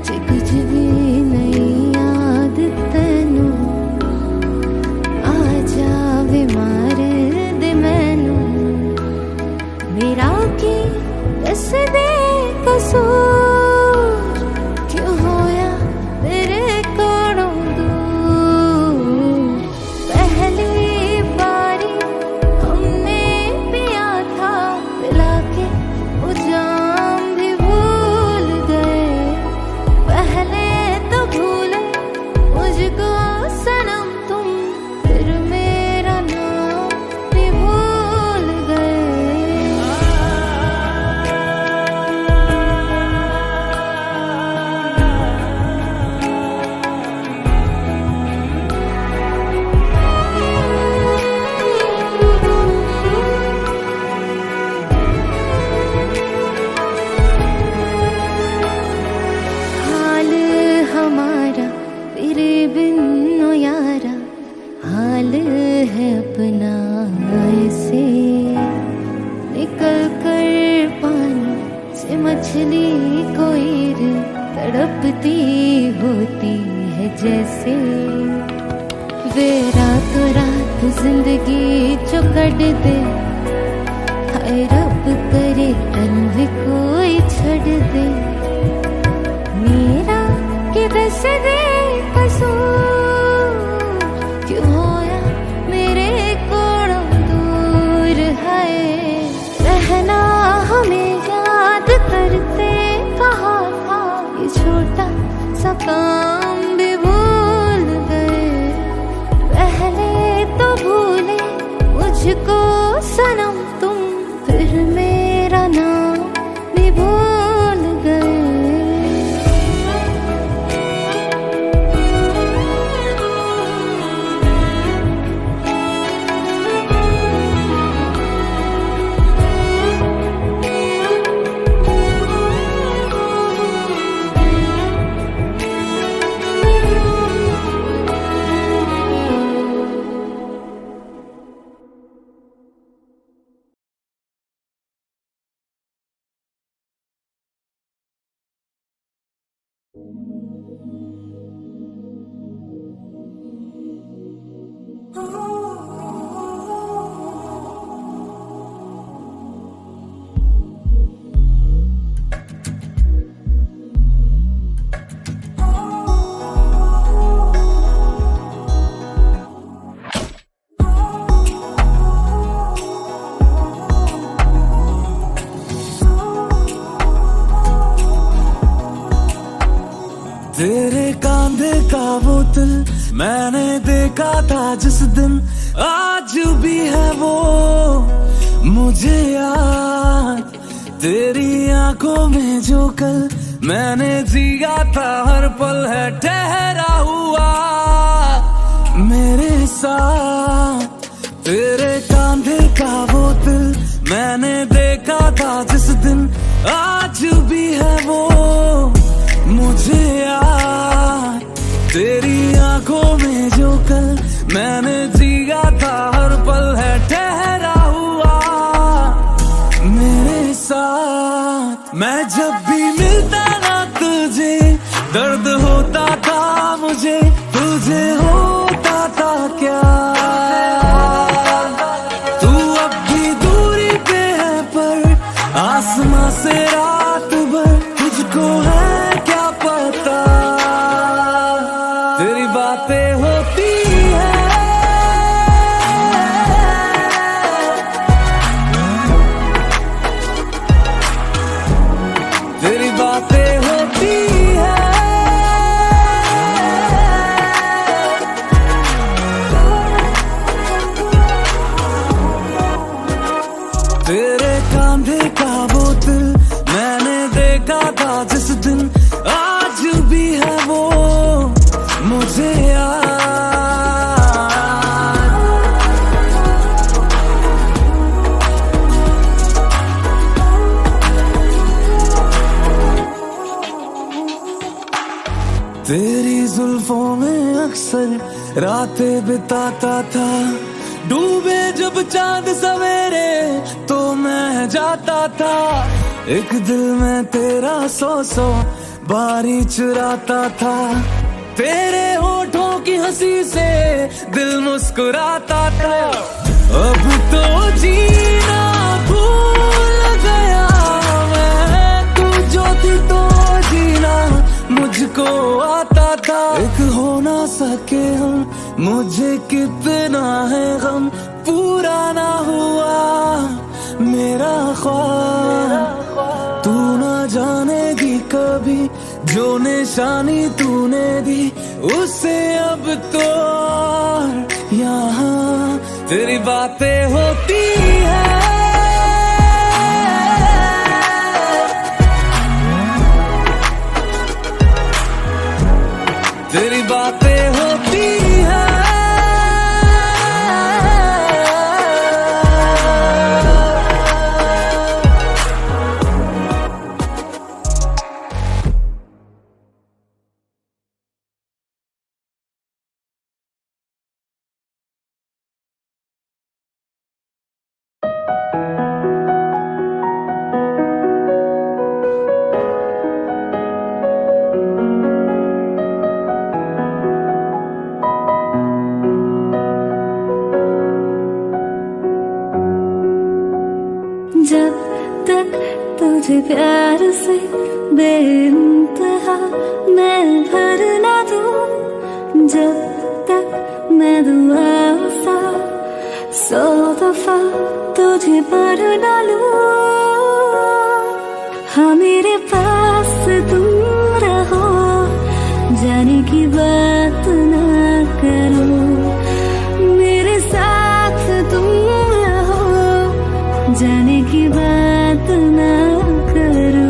जे कुछ भी नहीं याद तेनू, आ जावे मार दे मैनू। मेरा की दस दे कसूर, अपना ऐसे निकल कर पानी से मछली कोई तड़पती होती है जैसे वे रातों रात जिंदगी जो कट दे, हाय रब करे तन भी कोई छड़ दे मेरा कि बस दे कसूर क्यों होया मेरे कोलों दूर है। रहना हमें याद करते कहा था, ये छोटा सा काम भी भूल गए। पहले तो भूले मुझको सनम तुम, फिर मेरा नाम भी भूल गए। तेरे कांधे का वो दिल मैंने देखा था जिस दिन, आज भी है वो मुझे याद। तेरी आंखों में जो कल मैंने जिया था, हर पल है ठहरा हुआ मेरे साथ। तेरे कांधे का वो दिल मैंने देखा था जिस दिन, आज भी है वो मुझे याद। तेरी आंखों में जो कल मैंने जिया था, हर पल है ठहरा हुआ मेरे साथ। मैं जब भी मिलता ना तुझे, दर्द होता था मुझे, तुझे होता था क्या? तू अब भी दूरी पे है पर आसमां से रात भर तुझको है क्या पता। तेरी बातें होती है, तेरी बातें होती है। तेरे कांधे का वो दिल मैंने देखा था जिस दिन, आज भी है वो मुझे याद। तेरी जुल्फों में अक्सर रातें बिताता था, डूबे जब चांद सवेरे तो मैं जाता था। एक दिल में तेरा सौ सौ बारी चुराता था, तेरे होठों की हंसी से दिल मुस्कुराता था। अब तो जीना भूल गया मैं, तू जो थी तो जीना मुझको आता था। एक हो ना सके हम, मुझे कितना है गम, पूरा ना हुआ मेरा ख्वाब। तू ना जानेगी कभी जो निशानी तूने दी, उसे अब तो यहाँ तेरी बातें होती है। तेरी बातें होती जब तक तुझे प्यार से बेइंतहा मैं भर ना दूं, जब तक मैं दुआ सा 100 दफा तुझे पढ़ डालूं। हाँ मेरे पास तुम रहो, जाने की बात ना करो, मेरे साथ तुम रहो, जाने की बात ना करो।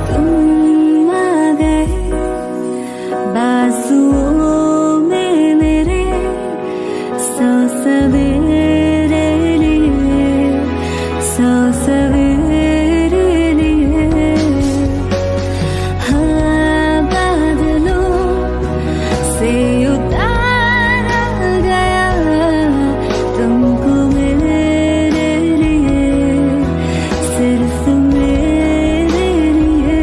तुम आ गए बाजुओं में मेरे, 100 सवेरे लिए, 100 सवेरे लिए। हाँ बादलों से उतारा गया तुमको मेरे लिए, सिर्फ मेरे लिए।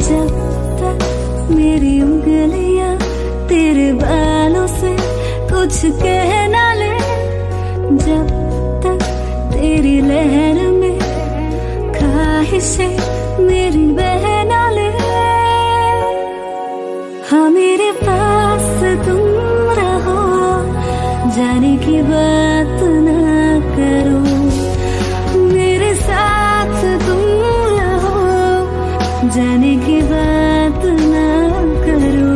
जब तक मेरी उंगलियां तेरे बालों से कुछ कह ना ले, जब तक तेरी लहर में ख्वाहिशें मेरी बह ना ले। हाँ मेरे पास तुम रहो, जाने की बात ना करो, मेरे साथ तुम रहो, जाने की बात ना करो।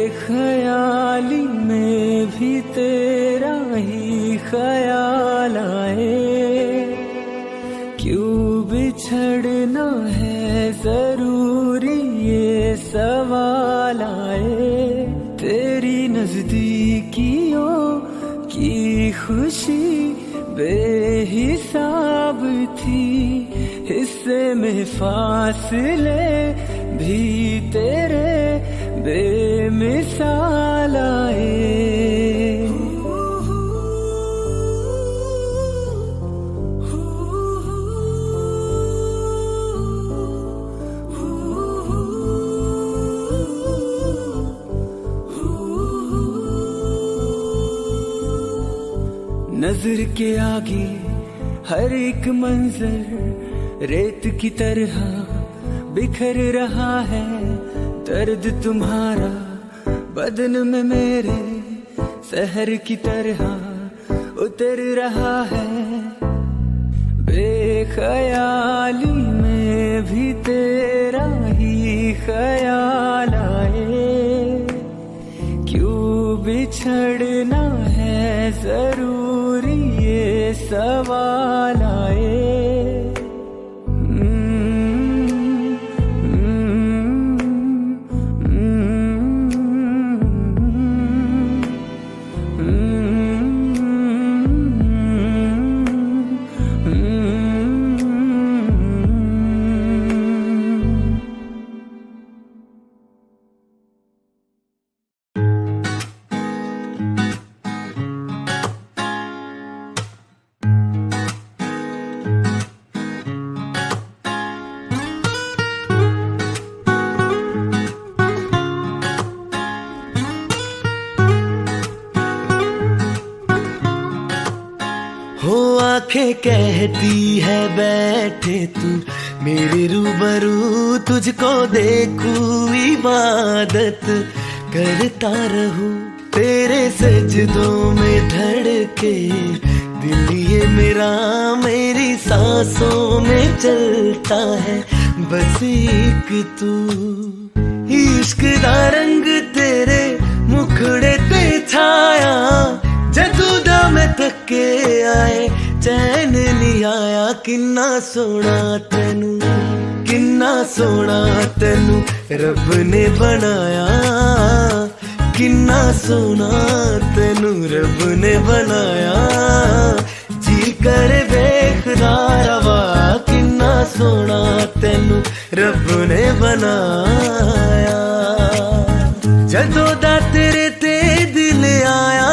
बेख्याली में भी तेरा ही ख्याल आए, क्यों बिछड़ना है जरूरी ये सवाल आए। तेरी नजदीकियों की खुशी बेहिसाब थी, हिस्से में फासले भी तेरे बेमिसाल आए। नजर के आगे हर एक मंजर रेत की तरह बिखर रहा है, दर्द तुम्हारा बदन में मेरे सहर की तरह उतर रहा है। बेख्याली में भी तेरा ही ख्याल आए, क्यों बिछड़ना है जरूरी ये सवाल आए। आंखें कहती है बैठे तू मेरे रूबरू, तुझको देखूं इबादत करता रहूं, तेरे सजदों में धड़के दिल ये मेरा, मेरी सांसों में चलता है बस एक तू। इश्क दा रंग तेरे मुखड़े ते छाया, जदू दा मैं थके आए चैन नहीं आया, किन्ना सोना तेनू, किन्ना सोना तेनू रब ने बनाया, किन्ना सोना तेनू रब ने बनाया, जी कर वेखदा रवा, किन्ना सोना तेनू रब ने बनाया। जदों दा तेरे ते दिल आया,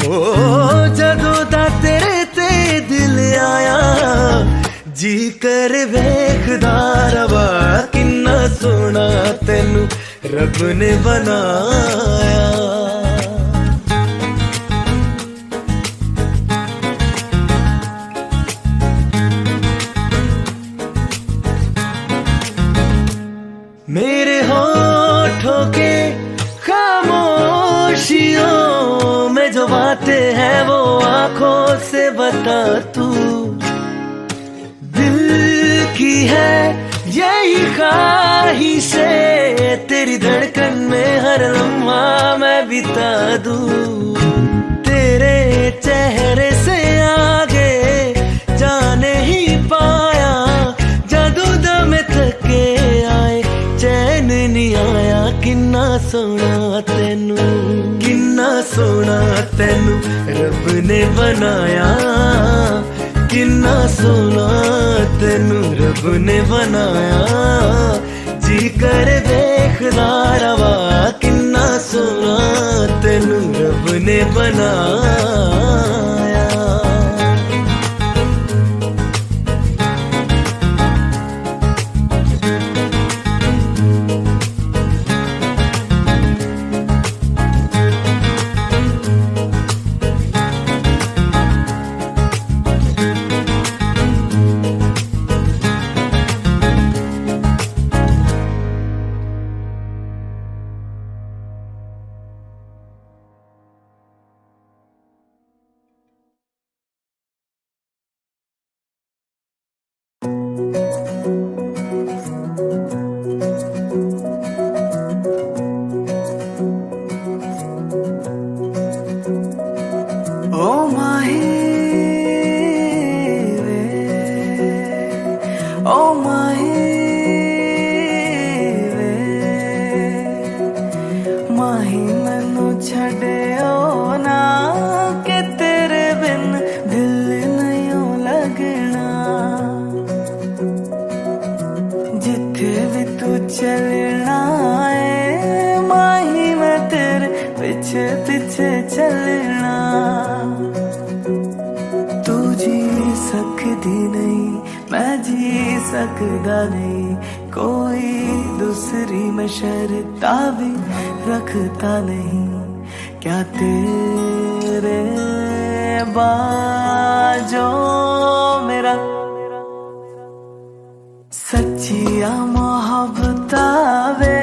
ओ जदों दा तेरे ते दिल आया, जी कर वेखदा रवा, किन्ना सोना तेनू रब ने बनाया। मेरे होठों के खामोशियों में जो बातें हैं वो आंखों से बता तू, दिल की है यही ख्वाहिशें, तेरी धड़कन में हर लम्हा मैं बिता दूं, तेरे चेहरे से आगे जाने ही पाया, जादू दा में थके आए चैन नहीं आया, किन्ना सोना तेनू, किन्ना सोना तेनू रब ने बनाया, किन्ना सोना तेनू रब ने बनाया, जी कर देखदा रवा, किन्ना सोना तेनू रब ने बनाया। सकदा नहीं कोई दूसरी मैं शर्ता भी रखता नहीं, क्या तेरे बाजों मेरा सच्चिया मोहब्बत वे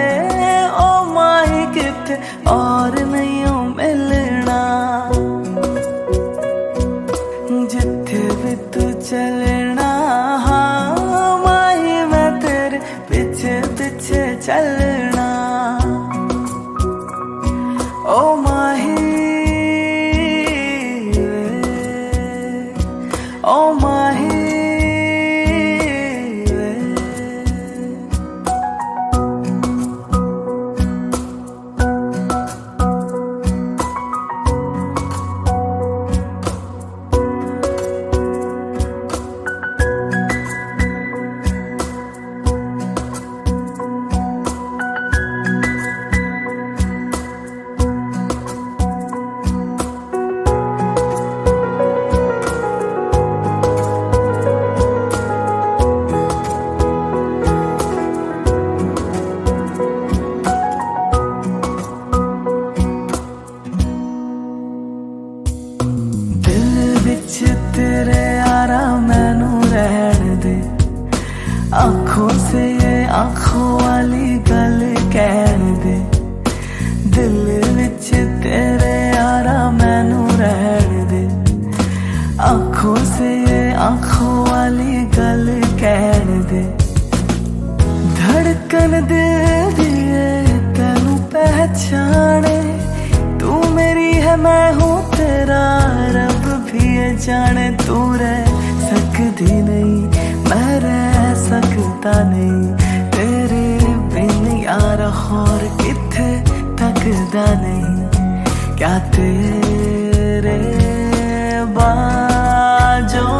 ओ माही किथे और नहीं मिलना, जिथे भी तू चलना चलना, ओ माही ओ माही विच तेरे यारा मैनू रहन दे आंखों से ये आंखों वाली गल कहन दे दिल विच तेरे यारा मैनू रहन दे आंखों से ये आंखों वाली गल कहन दे धड़कन दिल दी तैनू पहचाने तू मेरी है मैं हूँ तेरा रब भी ये जाने तू रह सकती नहीं मैं रह सकता नहीं तेरे बिन यार और किथे तकदा नहीं क्या तेरे बाजों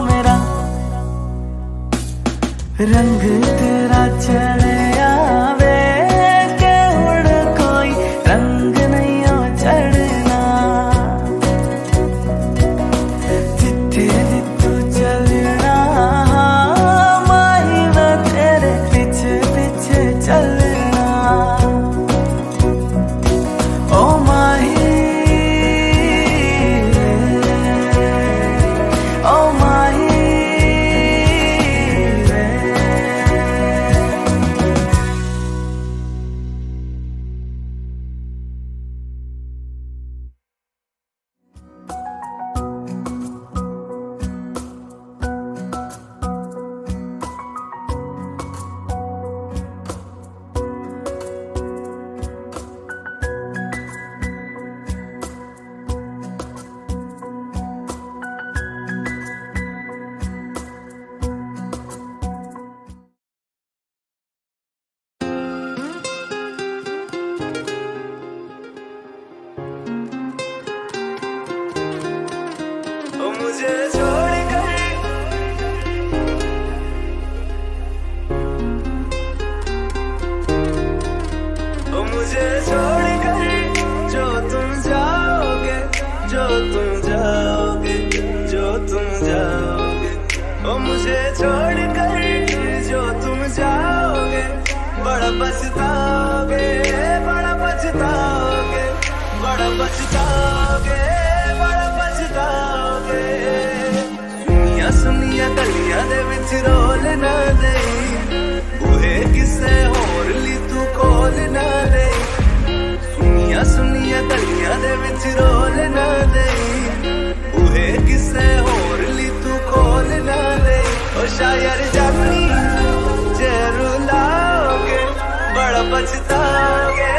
मेरा रंग तेरा चले आवे के उड़ कोई रंग नहीं हो चढ़ना जिथे जितू चलना माही मैं तेरे पीछे पीछे चलना ओ माही ओ माही मुझे छोड़ कर मुझे छोड़ कर जो तुम जाओगे जो तुम जाओगे जो तुम जाओगे ओ मुझे छोड़ कर जो तुम जाओगे बड़ा पछताओगे बड़ा पछताओगे बड़ा पछताओगे बड़ा पछताओगे सुनिया सुनिया गलियां दे विच रोल ना दे बूहे किसे होर ली तू कोल ना दे सुनिया सुनिया गलियां दे विच रोल ना दे बूहे किसे होर ली तू कोल ना दे ओ शायर जानी जे रुलाओगे बड़ा पछताओगे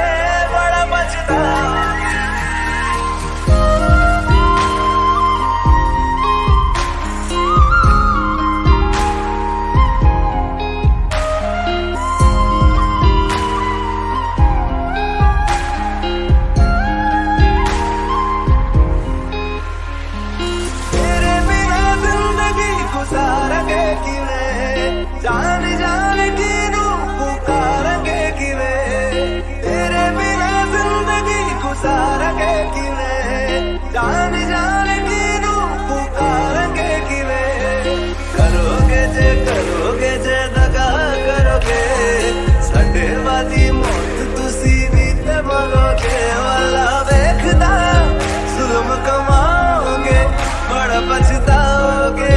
बड़ा पछताओगे जान जान की नू पुकारेंगे किवें तेरे बिना जिंदगी गुजारेंगे किवें जान जान की नू पुकारेंगे किवें करोगे जे दगा करोगे साडे वाली मौत तुसी भी ते मरोगे वाला वेखदा जुल्म कमाओगे बड़ा पछताओगे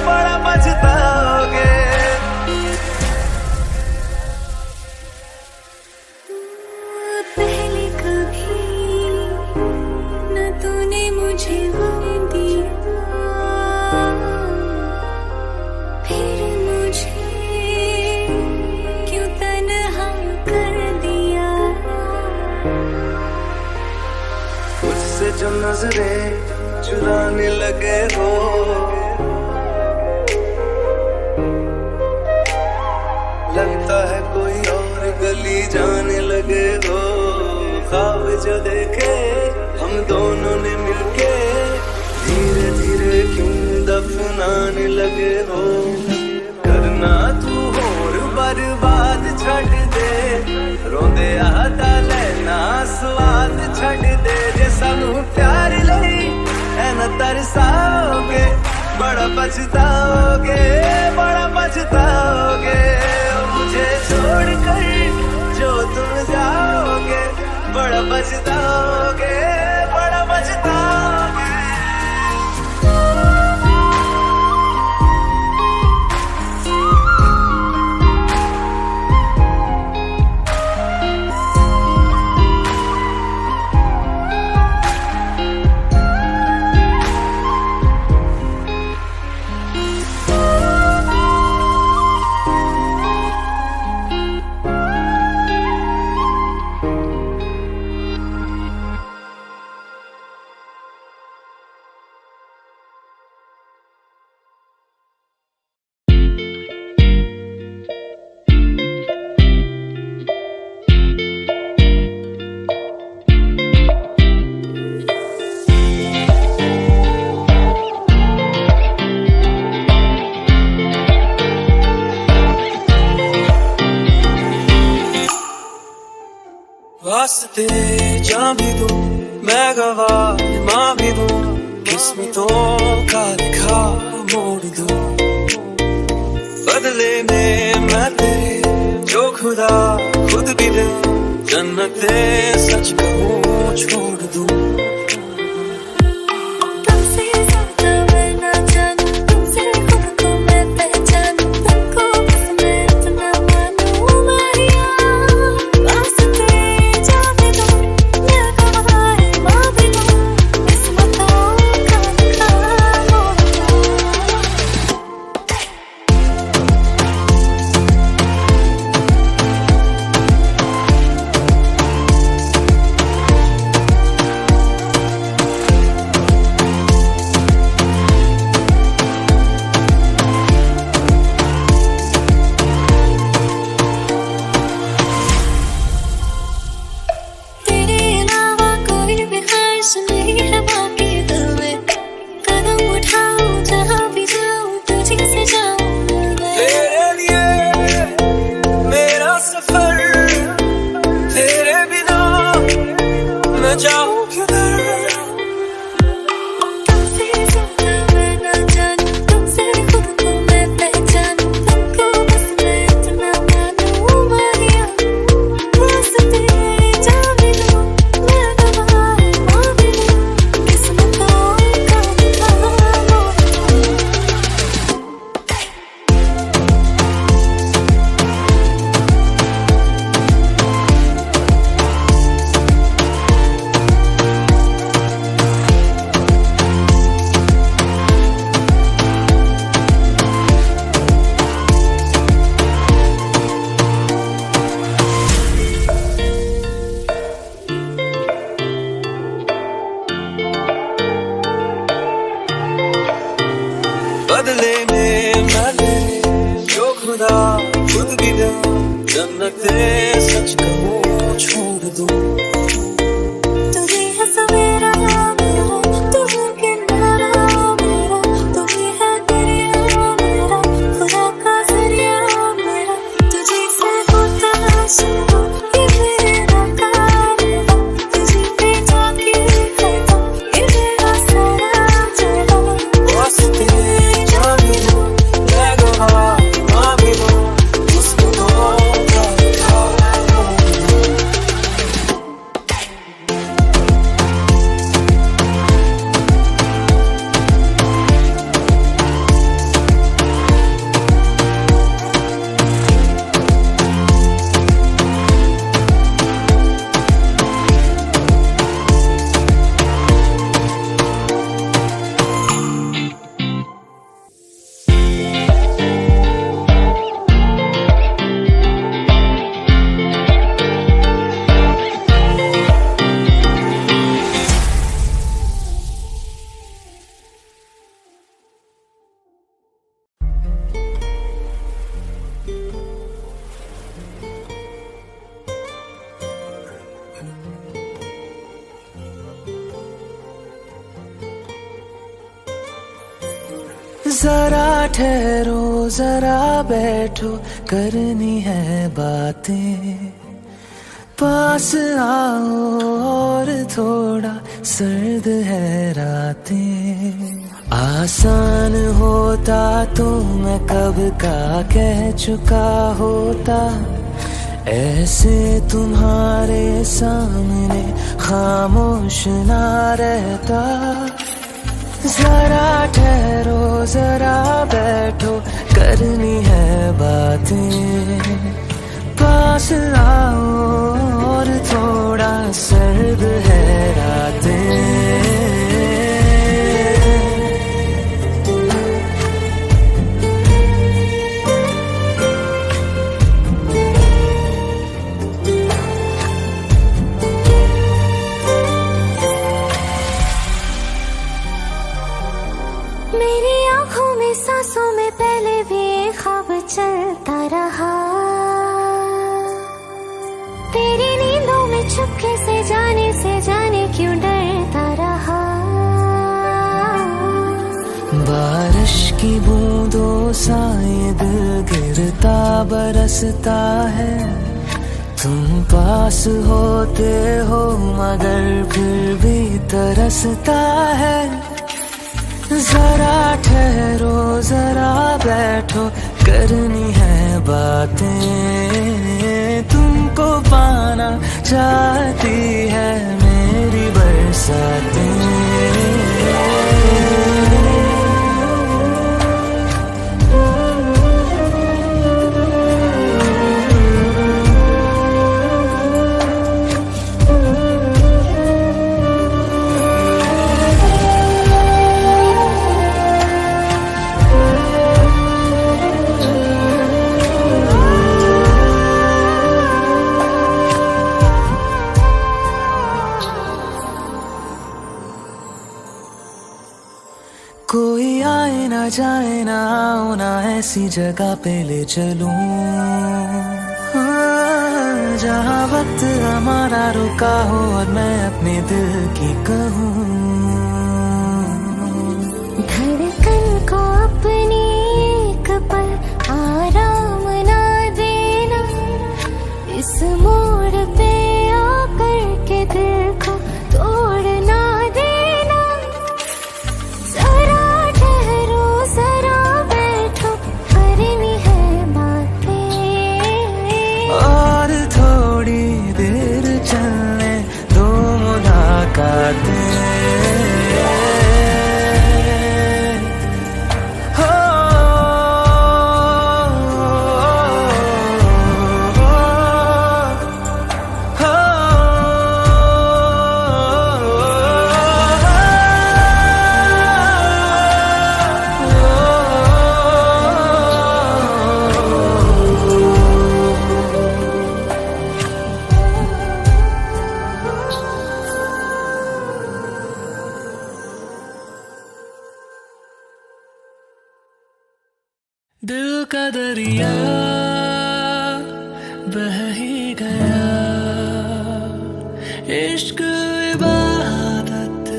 बड़ा पछताओगे पहले कभी न तूने मुझे गम दिया फिर मुझे क्यों तन्हा कर दिया मुझसे जो नजरें चुराने लगे हो लगता है कोई और गली जाने लगे हो ख्वाब जो देखे हम दोनों ने मिलके धीरे धीरे क्यों दफनाने लगे हो करना तू होर बर्बाद छड़ दे रोंदे आता लेना स्वाद छड़ दे जे सानू प्यार लई ऐना तरसाओगे बड़ा पछताओगे बड़ा पछताओगे मुझे छोड़ कर जो तुम जाओगे बड़ा पछताओगे बड़ा पछताओगे वास्ते जान भी दूं, मैं गवाह मां भी दूं, किस्मतों का लिखा मोड़ दूं। बदले में मैं तेरे जो खुदा खुद भी दे, जन्नते सच कहूं छोड़ दूं। तुमसे ज्यादा मैं ना जानूं, तुमसे खुद को मैं पहचानूं, तुमको बस मैं इतना मानूं माहिया। वास्ते जान भी दूं, मैं गवाह मां भी दूं, किस्मतों का लिखा मोड़ दूं। तेरे अलावा कोई भी ख्वाहिश नहीं है बाकी दिल में, कदम उठाऊं जहाँ भी जाऊं तुझे से जाऊं मैं। तेरे लिए मेरा सफर, तेरे बिना मैं जाऊं किधर। तुमसे ज्यादा मैं ना जानूं, तुमसे खुद को मैं पहचानूं, तुमको बस मैं इतना मानूं माहिया। वास्ते जान भी दूं, मैं गवाह मां भी दूं, किस्मतों का लिखा मोड़ दूं। बदले में मैं तेरे जो खुदा खुद भी दे, जन्नते सच कहूं छोड़ दूं। तू ही है सवेरा मेरा, तू है किनारा मेरा, तू ही है दरिया मेरा, खुदा का जरिया मेरा। तुझे से होता शुरू ये मेरा कारवां, तुझे पे जाके खत्म ये मेरा सारा जहां। वास्ते जान भी दूं, मैं गवाह मां भी दूं, किस्मतों का लिखा मोड़ दूं। जरा ठहरो जरा बैठो, करनी है बातें, पास आओ और थोड़ा सर्द है रातें। आसान होता तो मैं कब का कह चुका होता, ऐसे तुम्हारे सामने खामोश ना रहता। जरा ठहरो जरा बैठो, करनी है बातें, पास आओ और थोड़ा सर्द है रातें। मेरी आँखों में सांसों में पहले भी ये ख्वाब चलता रहा, तेरी नींदों में चुपके से जाने क्यों डरता रहा। बारिश की बूंदों सा ये दिल गिरता बरसता है, तुम पास होते हो मगर फिर भी तरसता है। जरा ठहरो जरा बैठो करनी है बातें, तुमको पाना चाहती है मेरी बरसातें। कोई आए ना जाए ना आओ ना ऐसी जगह पे ले चलूं, हाँ, जहाँ वक्त हमारा रुका हो और मैं अपने दिल की कहूँ। धड़कन को अपनी एक पल आराम ना देना, इस मोड़ पे आकर के दिल को तोड़ ना देना। जरा ठहरो जरा बैठो करनी है बातें, और थोड़ी देर चलने दो मुलाकातें। दिल का दरिया बह ही गया, इश्क इबादत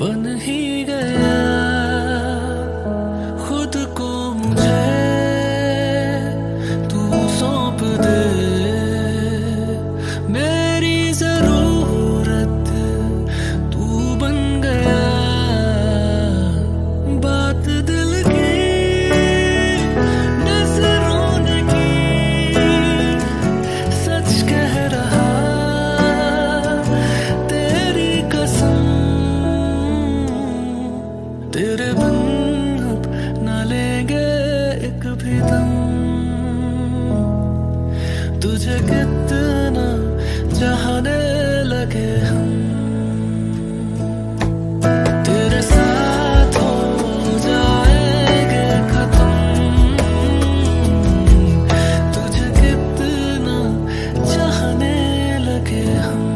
बन ही गया। खुद को मुझे तू सौंप दे, मेरी जरूरत तू बन गया। बात दिल की तेरे बिन अब न लेंगे एक भी दम, तुझे कितना चाहने लगे हम। तेरे साथ हो जाएंगे खत्म, तुझे कितना चाहने लगे हम।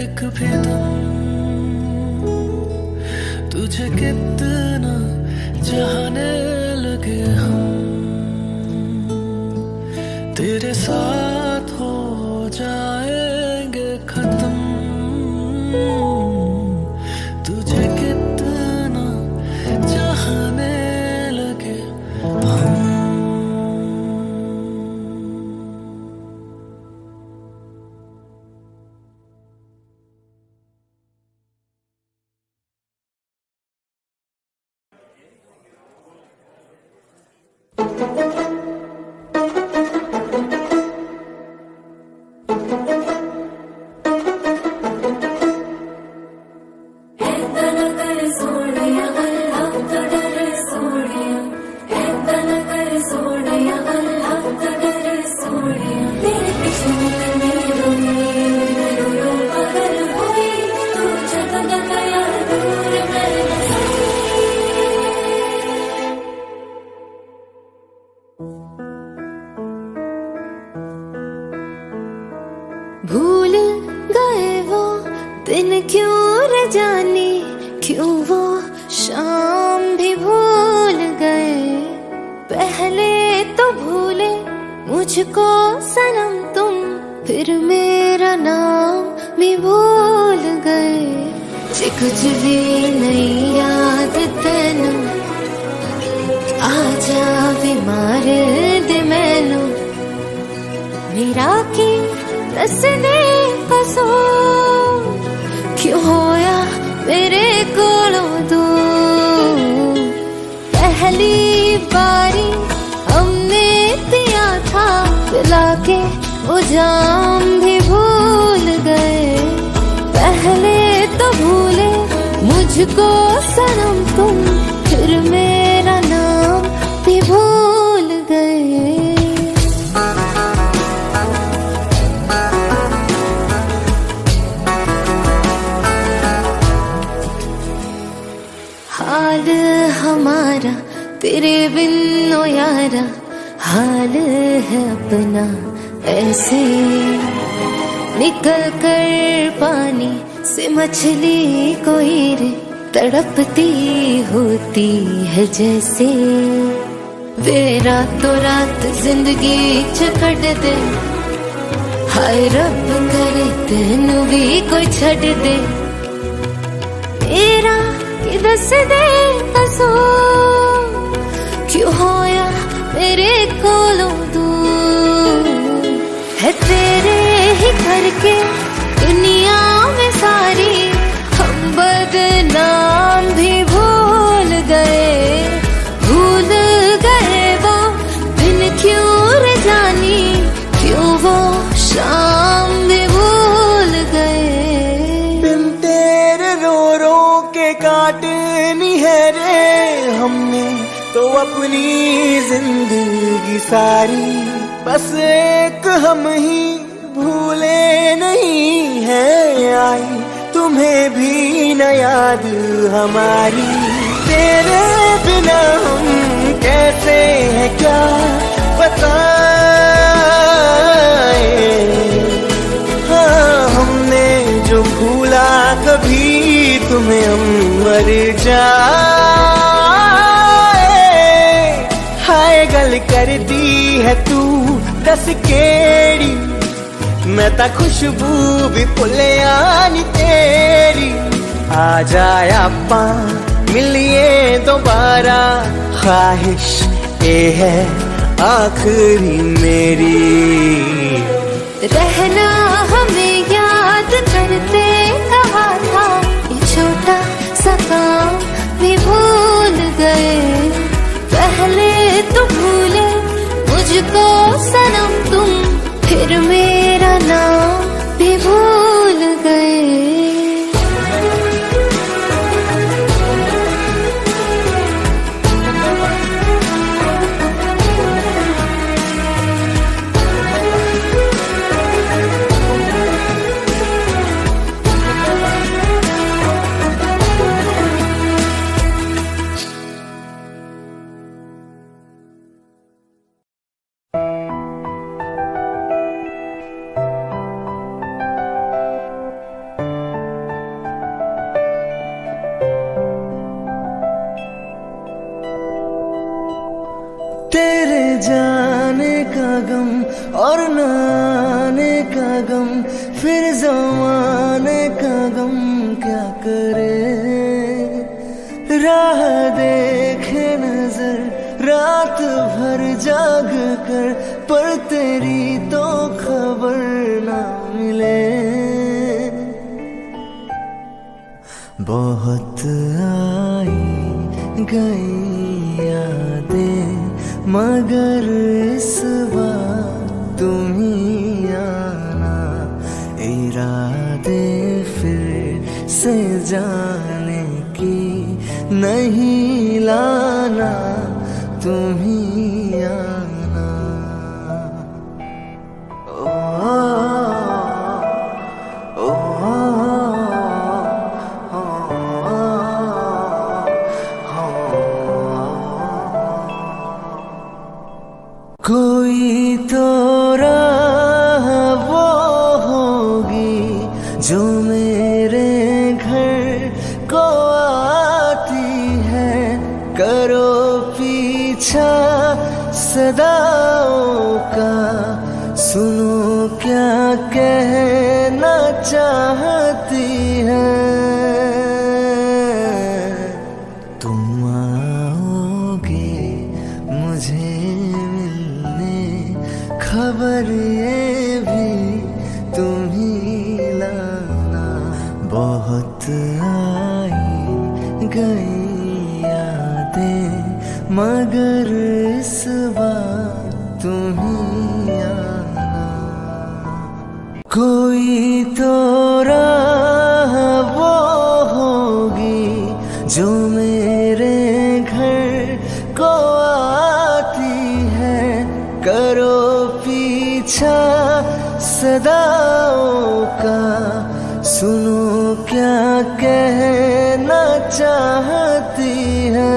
एक भी दम तुझे कितना चाहने लगे हम, तेरे साथ हो जाएंगे खत्म, तुझे कितना चाहने लगे हम। भूल गए वो दिन क्यों न जाने, क्यों वो शाम भी भूल गए। पहले तो भूले मुझको सनम तुम, फिर मेरा नाम भी भूल गए। जे कुछ भी नहीं याद तेनू, आजा भी मार दे मैनू। मेरा की दसने कसूर क्यों होया मेरे कोलों दूर। पहली बारी हमने पिया था पिला के, वो जाम भी भूल गए। पहले तो भूले मुझको सनम तुम, फिर मेरा नाम भी भूल गए। हाल हमारा तेरे बिन ओ यारा, हाल है अपना ऐसे। निकल कर पानी से मछली कोई रे, तड़पती होती है जैसे। वे रातों रात जिंदगी चकट दे, हाय रब करे तेनू भी कोई छड़ दे। मेरा कि दस दे कसूर क्यों होया मेरे कोलों दूर। है तेरे ही करके दुनिया में सारी, हम बदनाम भी भूल गए। भूल गए वो दिन क्यों न जानी, क्यों वो शाम भी भूल गए। बिन तेरे रो रो के काटनी है रे हमने तो अपनी जिंदगी सारी। बस एक हम ही भूले नहीं है आई, तुम्हें भी न याद हमारी। तेरे बिना हम कैसे हैं क्या बताएं। हाँ हमने जो भूला कभी तुम्हें हम मर जाए। हाय गल कर दी है तू दस केड़ी, मैं ता खुशबू भी भुलिया नी तेरी। आ जाए आपा मिलिए दोबारा, ख्वाहिश ये है आखिरी मेरी। रहना हमें याद करते कहा था, ये छोटा सा काम भी भूल गए। पहले तो भूले मुझको सनम तुम, फिर मेरा नाम भी भूल गए। का गम और न आने का गम, फिर ज़माने का गम क्या करे। राह देखे नजर रात भर जाग कर, पर तेरी तो खबर ना मिले। बहुत आई गई यादें मगर इस बार तुम ही आना, इरादे फिर से जाने की नहीं लाना, तुम ही आना। ओ, ओ, कोई तो राह वो होगी जो मेरे घर को आती है, करो पीछा सदाओं का, सुनो क्या कहना चाहती है। तुम आओगे मुझे मिलने, खबर ये भी तुम ही लाना। बहुत आई गई यादें मगर इस बार तुम ही आना। कोई तो राह वो होगी जो मेरे घर को आती है, करो पीछा सदाओं का, सुनो क्या कहना चाहती है।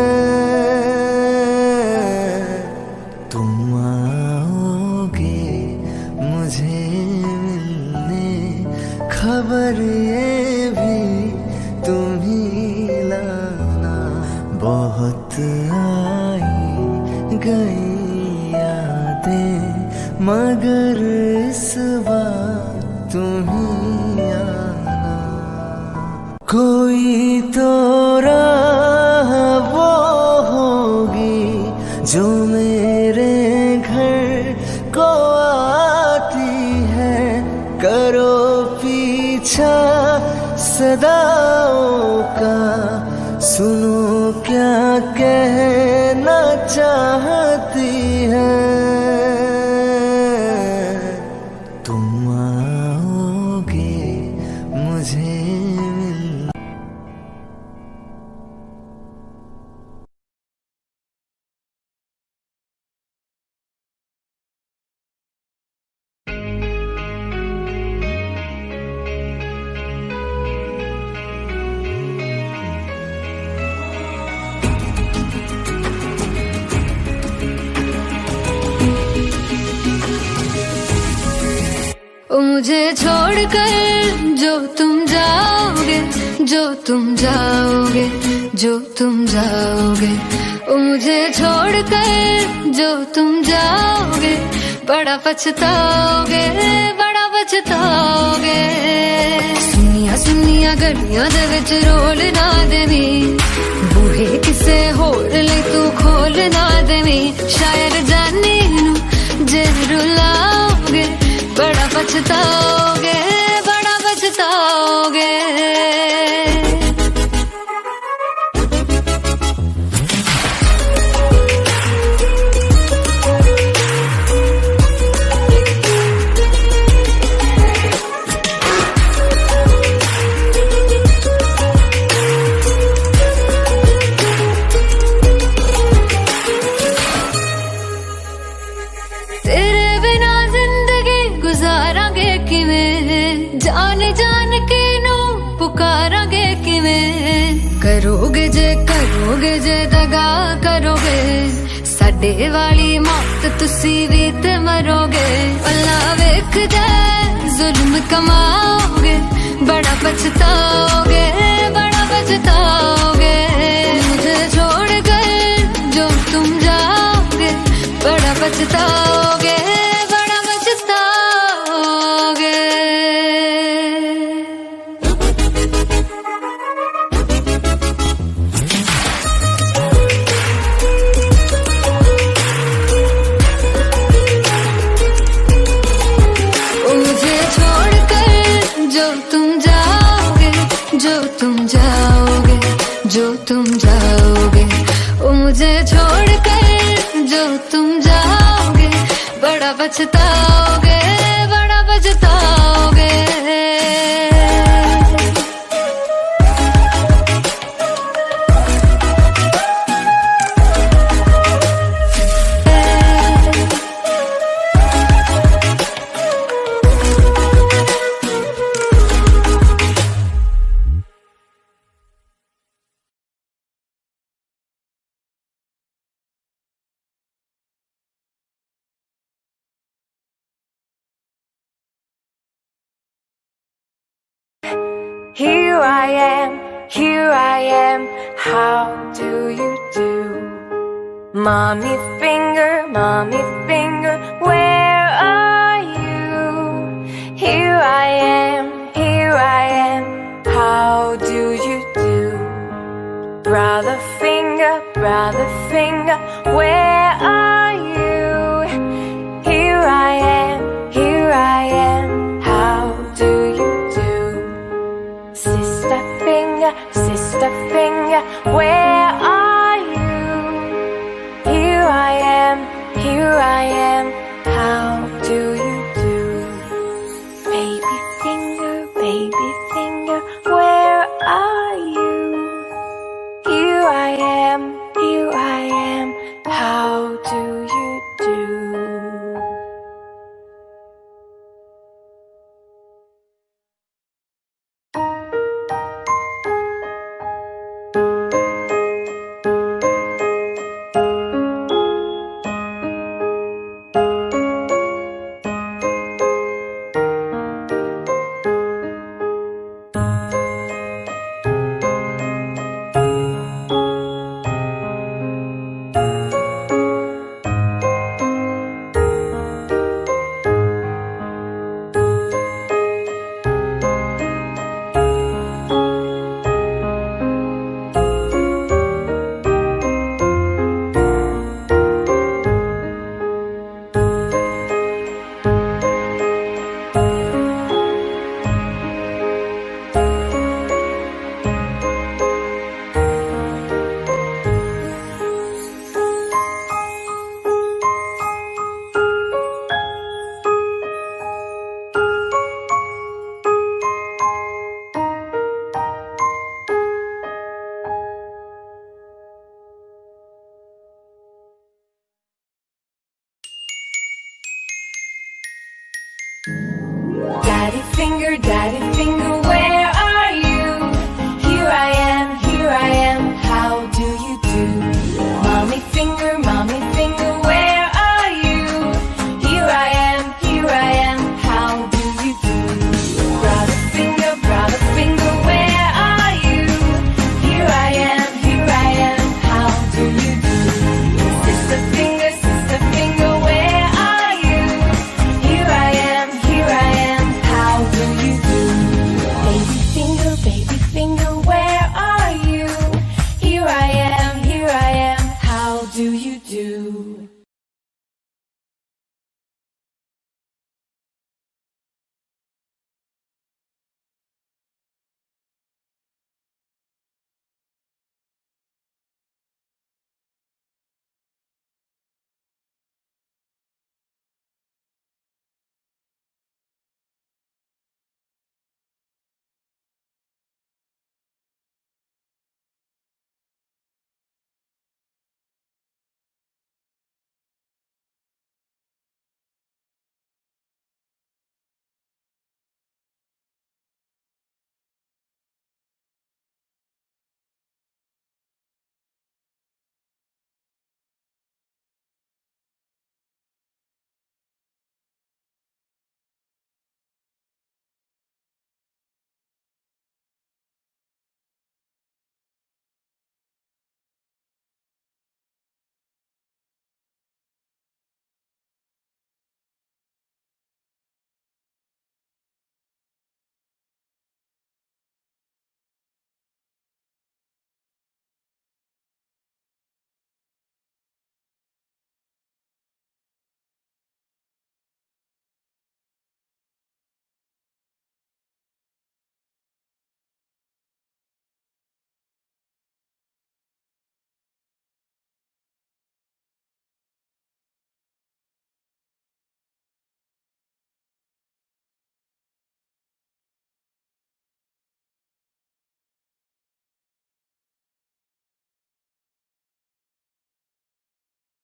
तुम आओगे मुझे मिलने, खबर ये भी तुम ही लाना। बहुत आई गई यादें मगर इस बार तुम ही आना। कोई तो राह वो होगी जो मेरे घर को आती है, करो पीछा सदाओं का, सुनो क्या कहना चाहती है। तुम आओगे मुझे मिलने। मुझे छोड़कर जो तुम जाओगे, जो तुम जाओगे, जो तुम जाओगे, मुझे छोड़कर जो तुम जाओगे, बड़ा पछताओगे, बड़ा पछताओगे। सुनिया सुनिया गलियां दे विच रोल ना देवी, बूहे किसे होर ले तू खोल ना देवी। शायर जानी नू जे रुलाओगे, बड़ा पछताओगे, बड़ा पछताओगे। करोगे जे दगा करोगे, साडे वाली मौत तुसी भी ते मरोगे। अल्लाह वेख जाए जुल्म कमाओगे, बड़ा पछताओगे, बड़ा पछताओगे। मुझे छोड़ कर जो तुम जाओगे, बड़ा पछताओगे। पछताओगे, बड़ा पछताओगे। Here I am, how do you do? Mommy finger, where are you? Here I am, how do you do? Brother finger, where are you? Here I am, how do you do? Sister finger, where